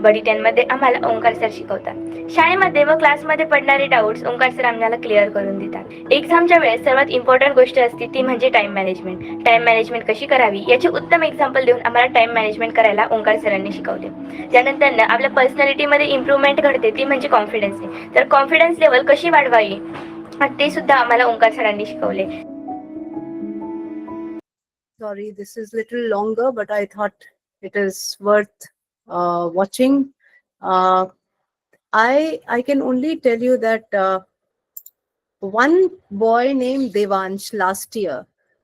बडी 10 मध्ये आम्हाला ओंकार सर शिकवतात. शाळेमध्ये व क्लासमध्ये पडणारे डाऊट्स ओंकार सर आम्हाला क्लिअर करून देतात. एक्झामच्या वेळेस सर्वात इम्पॉर्टंट गोष्ट असते ती म्हणजे टाइम मॅनेजमेंट. टाइम मॅनेजमेंट कशी करावी याचे उत्तम एक्झाम्पल देऊन आम्हाला टाइम मॅनेजमेंट करायला ओंकार सरांनी शिकवले. त्यानंतर आपल्या पर्सनॅलिटीमध्ये इम्प्रूव्हमेंट घडते ती म्हणजे कॉन्फिडन्सने. तर कॉन्फिडन्स लेवल कशी वाढवावी ते सुद्धा आम्हाला ओंकार सरांनी शिकवले. Sorry, this is little longer, but I thought it is worth watching. I can only tell you that one boy named Devansh last year,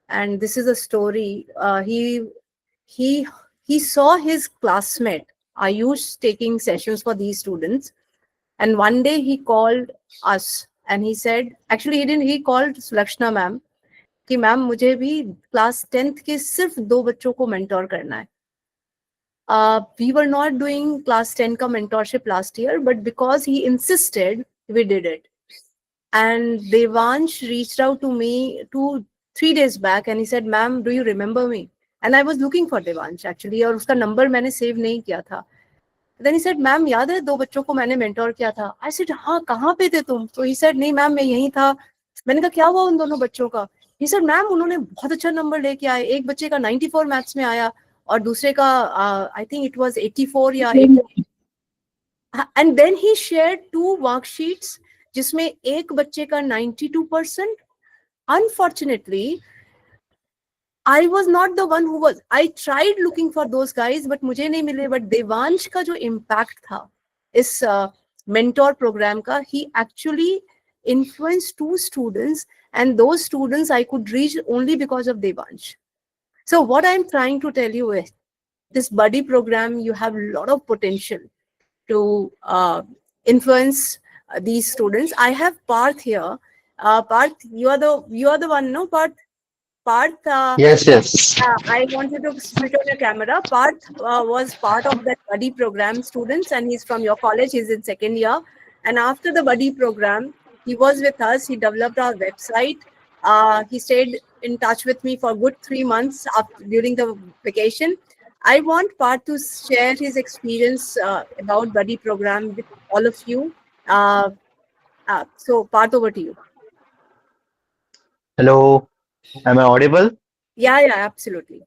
and this is a story. He saw his classmate Ayush taking sessions for these students, and one day he called us and he said, actually he called Sulakshna ma'am कि ma'am मुझे भी class 10th के सिर्फ 2 बच्चों को mentor करना है. We were not doing class 10 का mentorship last year, but because he insisted, we did it. And Devansh reached out to me 2-3 days back and he said, ma'am, do you remember me? And I was looking for Devansh actually, और उसका number मैंने save नहीं किया था. Then he said, ma'am, याद है 2 बच्चों को मैंने mentor किया था? I said, हाँ, कहाँ पे थे तुम? तो he said, नहीं मैम मैं यहीं था. मैंने कहा क्या हुआ उन दोनों बच्चों का? He said, मैम उन्होंने बहुत अच्छा नंबर लेके आए. एक बच्चे का 94 मैथ्स में आया और दूसरे का I think it was 84 या 80. And then he shared 2 worksheets जिसमें एक बच्चे का 92%. Unfortunately, I was not the one who was. I tried looking for those guys, but मुझे नहीं मिले. But देवांश का जो impact था इस mentor program का, he actually influenced 2 students, and those students I could reach only because of Devansh. So what I'm trying to tell you is, this buddy program, you have a lot of potential to influence these students. I have Parth here. Parth, you are the one, no, Parth? Parth, yes. I want you to switch on your camera. Parth was part of that buddy program students, and he's from your college. He's in 2nd year. And after the buddy program, he was with us. He developed our website. He stayed in touch with me for a good 3 months during the vacation. I want Parth to share his experience about buddy program with all of you. So Parth, over to you. Hello, am I audible? Yeah, absolutely.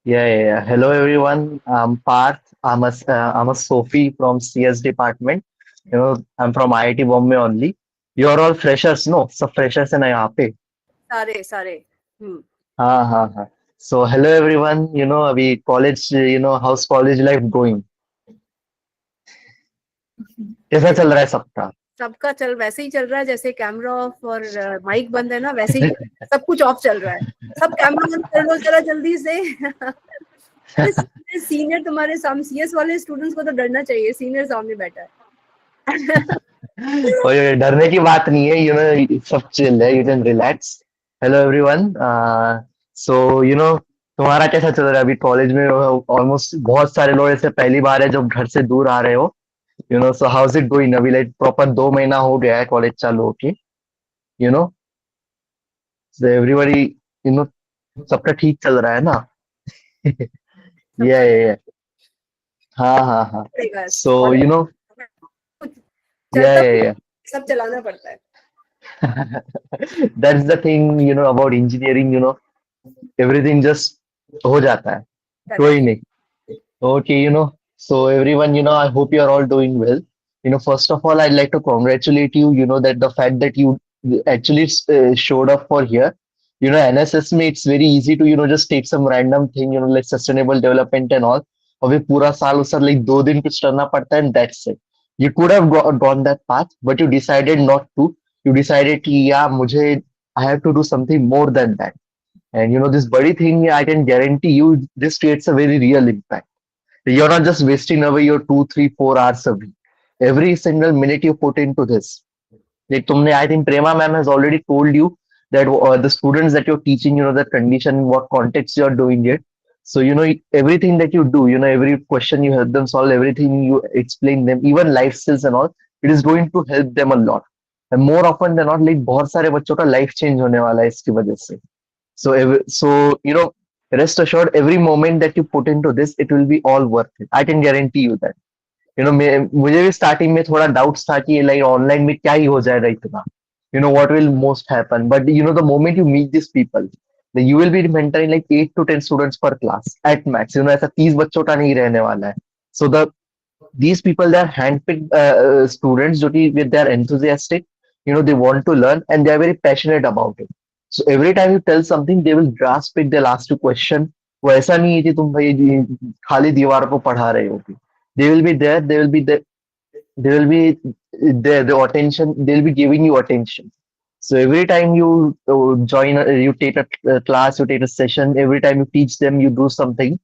Yeah. Hello, everyone. I'm Parth. I'm a Sophie from CS department. I'm from IIT Bombay only. You're all freshers, no? सब freshers हैं ना यहाँ पे. सारे. हाँ. So hello everyone. अभी college, how's college life going? कैसा चल रहा है सबका? सबका वैसे ही चल रहा है जैसे कैमरा ऑफ और माइक बंद है ना, वैसे ही सब कुछ ऑफ चल रहा है. सब कैमरा बंद कर लो जरा जल्दी से. सीनियर तुम्हारे सामने, सीएस वाले स्टूडेंट्स को तो डरना चाहिए, सीनियर सामने बैठा है. और डरने की बात नहीं है, सब चिल है, you can relax. Hello everyone. So तुम्हारा कैसा चल रहा है अभी कॉलेज में? ऑलमोस्ट बहुत सारे लोग ऐसे पहली बार है जो घर से दूर आ रहे हो. So how's it going? अभी लाइक प्रॉपर 2 महीना हो गया है कॉलेज चालू होके. So everybody, सबका ठीक चल रहा है ना? Yeah. हाँ. So yeah. सब चलाना पड़ता है. That's the thing, about engineering, everything just हो जाता है. कोई नहीं. Okay, so everyone, I hope you are all doing well. First of all, I'd like to congratulate you, that the fact that you actually showed up for here. NSS में it's very easy to, just take some random thing, like sustainable development and all. अभी पूरा साल उस like 2 दिन कुछ करना पड़ता है and that's it. You could have gone that path, but you decided not to. You decided कि I have to do something more than that. And this buddy thing, I can guarantee you, this creates a very real impact. You're not just wasting away your 2, 3, 4 hours a week. Every single minute you put into this. I think Prema ma'am has already told you that the students that you're teaching, the condition, what context you're doing it. So, everything that you do, every question you help them solve, everything you explain them, even life skills and all, it is going to help them a lot. and more often than not like बहुत सारे बच्चों का life change होने वाला है इसकी वजह से. So you know, rest assured, every moment that you put into this, it will be all worth it. I can guarantee you that. You know, मुझे भी स्टार्टिंग में थोड़ा डाउट्स था कि लाइक ऑनलाइन में क्या ही हो जाएगा इतना. You know what will most happen, but you know the moment you meet these people, you will be mentoring like 8 to 10 students per class at max. You know ऐसा 30 बच्चों का नहीं रहने वाला है. So these people, they are handpicked students जो कि they are enthusiastic. You know, they want to learn and they are very passionate about it. So every time you tell something, they will grasp it. They'll ask you question. वो ऐसा नहीं है कि तुम भाई खाली दीवार को पढ़ा रहे हो. They will be there. They will be there. They will be there. The attention. They'll be giving you attention. So every time you join, you take a class, you take a session. Every time you teach them, you do something.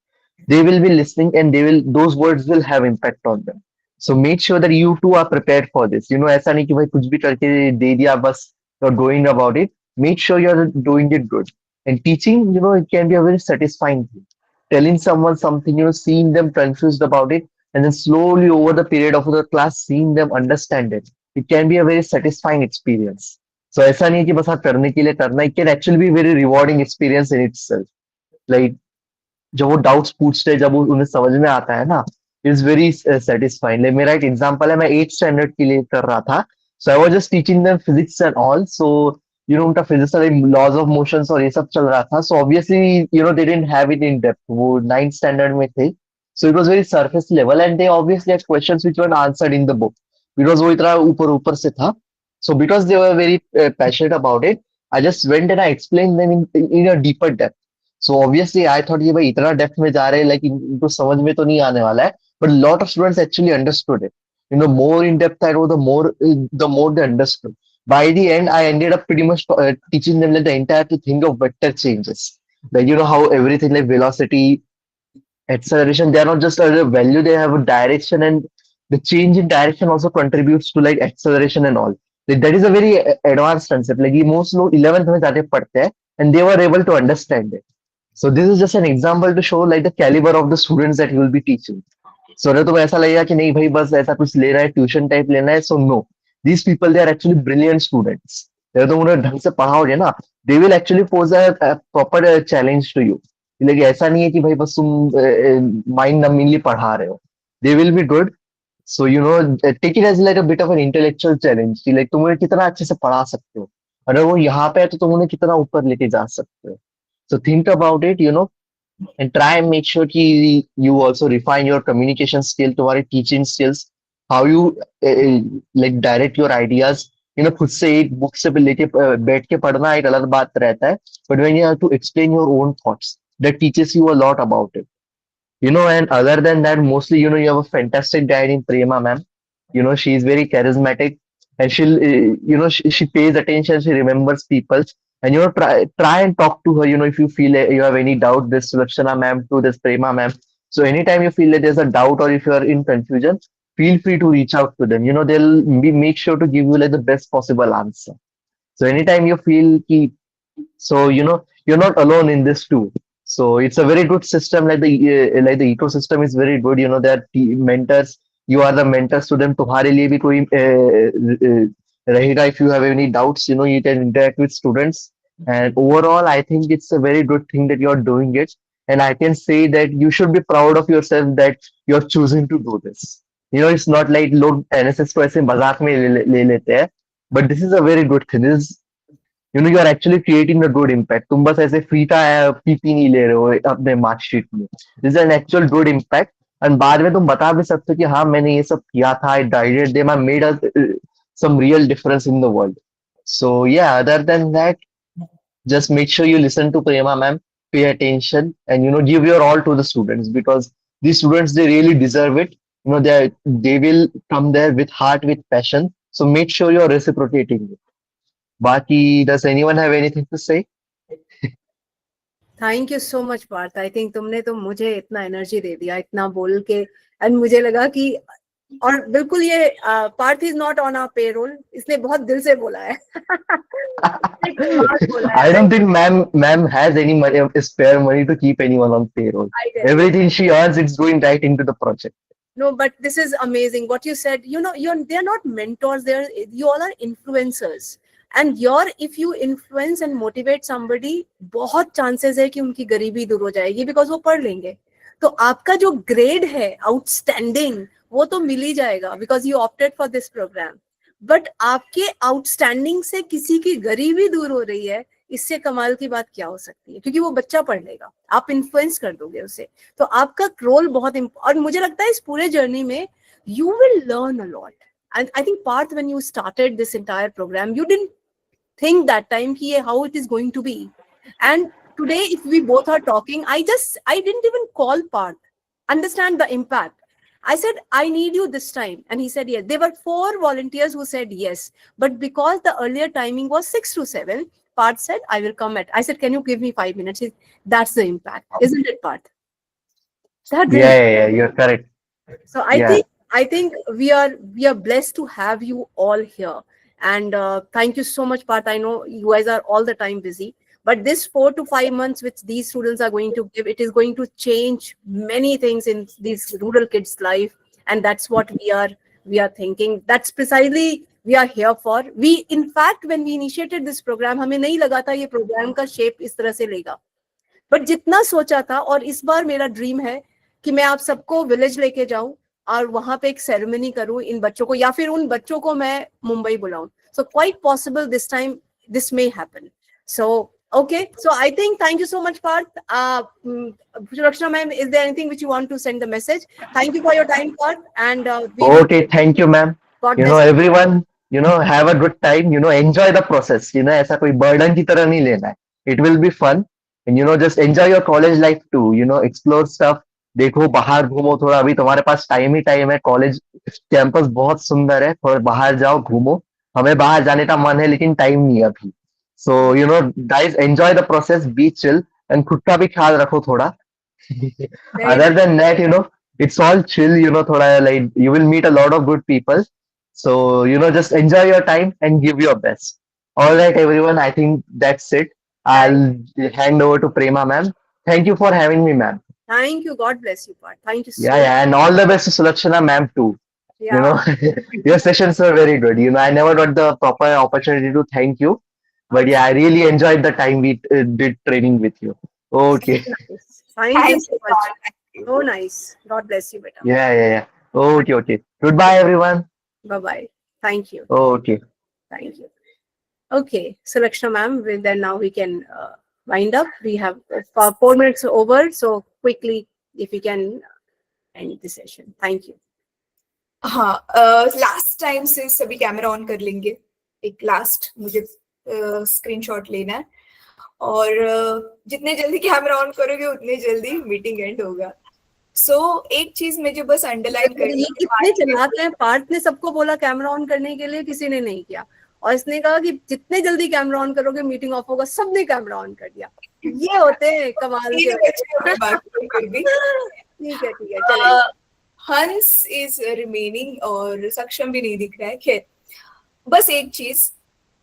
They will be listening, and those words will have impact on them. So make sure that you too are prepared for this. You know, ऐसा नहीं कि भाई कुछ भी करके दे दिया बस, you're going about it. Make sure you're doing it good. And teaching, you know, it can be a very satisfying thing. Telling someone something, you know, seeing them confused about it, and then slowly over the period of the class, seeing them understand it. It can be a very satisfying experience. So ऐसा नहीं है कि बस आप करने के लिए करना. It can actually be very rewarding experience in itself. Like जब वो डाउट्स पूछते हैं, जब उन्हें समझ में आता है ना, इट्स वेरी सेटिस्फाइंग. लाइक मेरा एक एग्जांपल है, मैं 8th स्टैंडर्ड के लिए कर रहा था. So I was just teaching them physics and all. So you know उनका फिजिक्स लॉज ऑफ मोशंस और ये सब चल रहा था. So obviously you know they didn't have it in depth. वो 9th स्टैंडर्ड में थे. So it was very surface level and they obviously had questions which were answered in the book, because वो इतना ऊपर ऊपर से था. So because they were very passionate about it, I just went and I explain them in a deeper depth. So obviously I thought ये भाई इतना depth में जा रहे हैं, like इनको समझ में तो नहीं आने वाला है. But a lot of students actually understood it. You know, more in depth I go, the more they understood. By the end, I ended up pretty much teaching them like the entire thing of vector changes. Like you know how everything like velocity, acceleration, they are not just a value; they have a direction, and the change in direction also contributes to like acceleration and all. Like, that is a very advanced concept. Like most लोग 11th में जाके पढ़ते हैं, and they were able to understand it. So this is just an example to show like the caliber of the students that you will be teaching. So अगर तुम्हें ऐसा लगेगा कि नहीं भाई बस ऐसा कुछ ले रहा है, ट्यूशन टाइप लेना है, so no, these people they are actually brilliant students. अगर तुम उन्हें ढंग से पढ़ाओगे ना, they will actually pose a proper challenge to you. लेकिन ऐसा नहीं है कि भाई बस तुम mind numbingly पढ़ा रहे हो. They will be good. So you know, take it as like a bit of an intellectual challenge. कि like तुम उन्हें कितना अच्छे से पढ़ा सकते हो. अगर वो यहाँ पे है तो तुम उन्हें कितना ऊपर लेके जा सकते हो. So think about it, you know, and try and make sure कि you also refine your communication skill, तुम्हारे teaching skills, how you like direct your ideas. You know, खुद से एक बुक से लेके बैठ के पढ़ना एक अलग बात रहता है, but when you have to explain your own thoughts, that teaches you a lot about it. You know, and other than that, mostly, you know, you have a fantastic guide in Prema ma'am. You know, she is very charismatic, and she'll, you know, she pays attention, she remembers people. And you know, try and talk to her. You know, if you feel you have any doubt, this Lakshana ma'am to this Prema ma'am. So anytime you feel that there's a doubt or if you are in confusion, feel free to reach out to them. You know, they'll make sure to give you like the best possible answer. So anytime you feel so you know you're not alone in this too. So it's a very good system. Like the ecosystem is very good. You know, there are mentors. You are the mentors to them. तुम्हारे लिए भी कोई रहेगा. If you have any doubts, you know, you can interact with students. And overall, I think it's a very good thing that you're doing it. And I can say that you should be proud of yourself that you're choosing to do this. You know, it's not like लोग NSS को ऐसे मजाक में ले लेते हैं. But this is a very good thing. This is, you know, you are actually creating a good impact. तुम बस ऐसे फ्री का PP नहीं ले रहे हो अपने मार्कशीट में. This is an actual good impact. And बाद में तुम बता भी सकते हो कि हाँ मैंने ये सब किया था. I guided them. I made some real difference in the world. So yeah, other than that, just make sure you listen to Prema ma'am, pay attention, and you know, give your all to the students, because these students, they really deserve it. You know, they will come there with heart, with passion. So make sure you're reciprocating it. Baki, does anyone have anything to say? Thank you so much Parth. I think तुमने तो मुझे इतना energy दे दिया इतना बोल के, and मुझे लगा कि और बिल्कुल ये Parth is not on our payroll. इसने बहुत दिल से बोला है. I don't think ma'am has any money, spare money to keep anyone on payroll. Everything she earns, it's going right into the project. No, but this is amazing what you said. You know, they're not mentors, you all are influencers. And if you influence and motivate somebody, बहुत chances है कि उनकी गरीबी दूर हो जाएगी, because वो पढ़ लेंगे. तो आपका जो grade है outstanding, वो तो मिल ही जाएगा because you opted for this program. But आपके outstanding से किसी की गरीबी दूर हो रही है, इससे कमाल की बात क्या हो सकती है, क्योंकि वो बच्चा पढ़ लेगा, आप इन्फ्लुएंस कर दोगे उसे. तो आपका रोल बहुत और मुझे लगता है इस पूरे जर्नी में you will learn a lot. And I think Parth, when you started this entire programme, you didn't think that time ki how it is going to be. And today if we both are talking, I didn't even call Parth, understand the impact. I said, I need you this time, and he said yes. There were 4 volunteers who said yes, but because the earlier timing was 6 to 7, Parth said, I will come I said, can you give me 5 minutes? That's the impact, isn't it, Parth? Yeah, you're correct. So I think we are blessed to have you all here. And thank you so much, Parth. I know you guys are all the time busy, but this 4 to 5 months which these students are going to give, it is going to change many things in these rural kids' life, and that's what we are thinking. That's precisely we are here for. In fact, when we initiated this program, हमें नहीं लगा था ये program का shape इस तरह से लेगा, but जितना सोचा था, और इस बार मेरा dream है कि मैं आप सबको village लेके जाऊं और वहां पे एक सेरेमनी करूं इन बच्चों को, या फिर उन बच्चों को मैं Mumbai बुलाऊं. So quite possible this time this may happen. So okay, so I think thank you so much, Parth. Rakshana ma'am, is there anything which you want to send the message? Thank you for your time, Parth. And okay, thank you, ma'am. Everyone, have a good time. Enjoy the process. ऐसा कोई burden की तरह नहीं लेना है. It will be fun, and just enjoy your college life too. Explore stuff. देखो, बाहर घूमो थोड़ा. अभी तुम्हारे पास टाइम है. कॉलेज कैंपस बहुत सुंदर है. थोड़ा बाहर जाओ, घूमो. हमें बाहर जाने का मन है लेकिन टाइम नहीं है अभी. सो guys, enjoy the process, be chill, and खुद का भी ख्याल रखो थोड़ा. Other than that, it's all chill. थोड़ा like you will meet a lot of good people. So just enjoy your time and give your best. All right, everyone. I think that's it. I'll hand over to Prema ma'am. Thank you for having me, ma'am. Thank you. God bless you, Parth. Thank you so much. Yeah, and all the best to Sulakshana ma'am too. Yeah. Your sessions were very good. I never got the proper opportunity to thank you, but yeah, I really enjoyed the time we did training with you. Okay. Thank you so much. So nice. God bless you, beta. Yeah. Okay. Goodbye, everyone. Bye. Thank you. Okay. Thank you. Okay, Sulakshana ma'am, then now we can wind up. We have 4 minutes over, so quickly, if we can end the session. Thank you. हाँ, last time से सभी camera on कर लेंगे. एक last मुझे screenshot लेना है, और जितने जल्दी कैमरा ऑन करोगे उतने जल्दी मीटिंग एंड होगा. सो एक चीज मुझे बस अंडरलाइन करनी है. कितने चलाते हैं. पार्थ ने सबको बोला कैमरा ऑन करने के लिए, किसी ने नहीं किया, और इसने कहा कि जितने जल्दी कैमरा ऑन करोगे मीटिंग ऑफ होगा. सबने कैमरा ऑन कर दिया. ये होते हैं कमाल के. ठीक है चलिए. हंस इज रिमेनिंग, और सक्षम भी नहीं दिख रहा है. खैर, बस एक चीज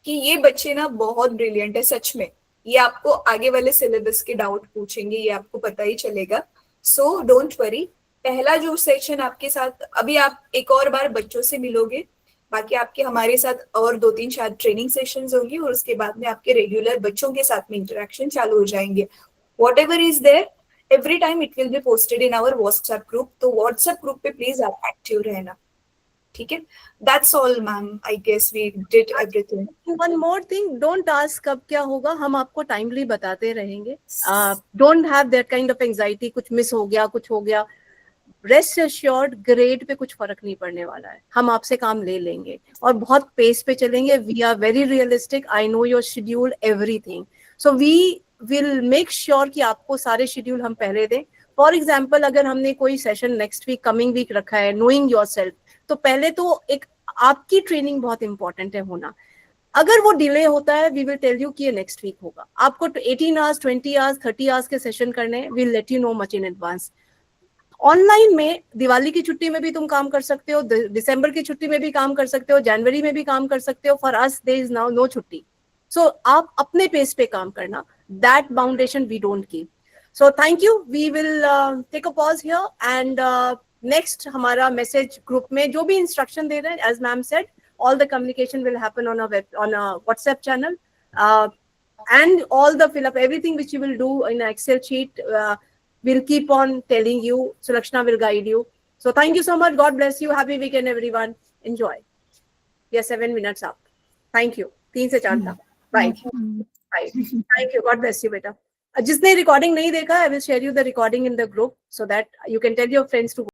कि ये बच्चे ना बहुत ब्रिलियंट है सच में. ये आपको आगे वाले सिलेबस के डाउट पूछेंगे, ये आपको पता ही चलेगा. सो डोंट वरी. पहला जो सेक्शन आपके साथ, अभी आप एक और बार बच्चों से मिलोगे, बाकी आपके हमारे साथ और 2-3 शायद ट्रेनिंग सेशंस होंगी, और उसके बाद में आपके रेगुलर बच्चों के साथ में इंटरेक्शन चालू हो जाएंगे. Whatever is there, every time it will be posted in our WhatsApp group. तो WhatsApp group पे please आप एक्टिव रहना. ठीक है? That's all, ma'am. I guess we did everything. One more thing, don't ask कब क्या होगा, हम आपको timely बताते रहेंगे. Don't have that kind of anxiety, कुछ मिस हो गया, कुछ हो गया. Rest assured, ग्रेड पे कुछ फर्क नहीं पड़ने वाला है. हम आपसे काम ले लेंगे और बहुत पेस पे चलेंगे. We are very realistic. I know your schedule, everything. So we will make sure कि आपको सारे शेड्यूल हम पहले दें. फॉर एग्जाम्पल, अगर हमने कोई session next week, coming week रखा है, नोइंग योरसेल्फ, तो पहले तो एक आपकी ट्रेनिंग बहुत इंपॉर्टेंट है होना. अगर वो डिले होता है, वी विल टेल यू कि ये नेक्स्ट वीक होगा. आपको 18 आवर्स, 20 आवर्स, 30 आवर्स के सेशन करने, we will let you know much in advance. Online में दिवाली की छुट्टी में भी तुम काम कर सकते हो, दिसंबर की छुट्टी में भी काम कर सकते हो, जनवरी में भी काम कर सकते हो. For us there is now no छुट्टी. So आप अपने पेस पे काम करना. That foundation we don't keep. So thank you. We will take a pause here, and next हमारा मैसेज ग्रुप में जो भी इंस्ट्रक्शन दे रहे हैं, as ma'am said, all the communication will happen on a WhatsApp channel, and all the fill up, everything which you will do in an Excel sheet, we'll keep on telling you. Sulakshana will guide you. So thank you so much. God bless you. Happy weekend, everyone. Enjoy. We are 7 minutes up. Thank you. 3 से 4 तक. Bye. Bye. Thank you. God bless you, beta. जिसने recording नहीं देखा, I will share you the recording in the group so that you can tell your friends to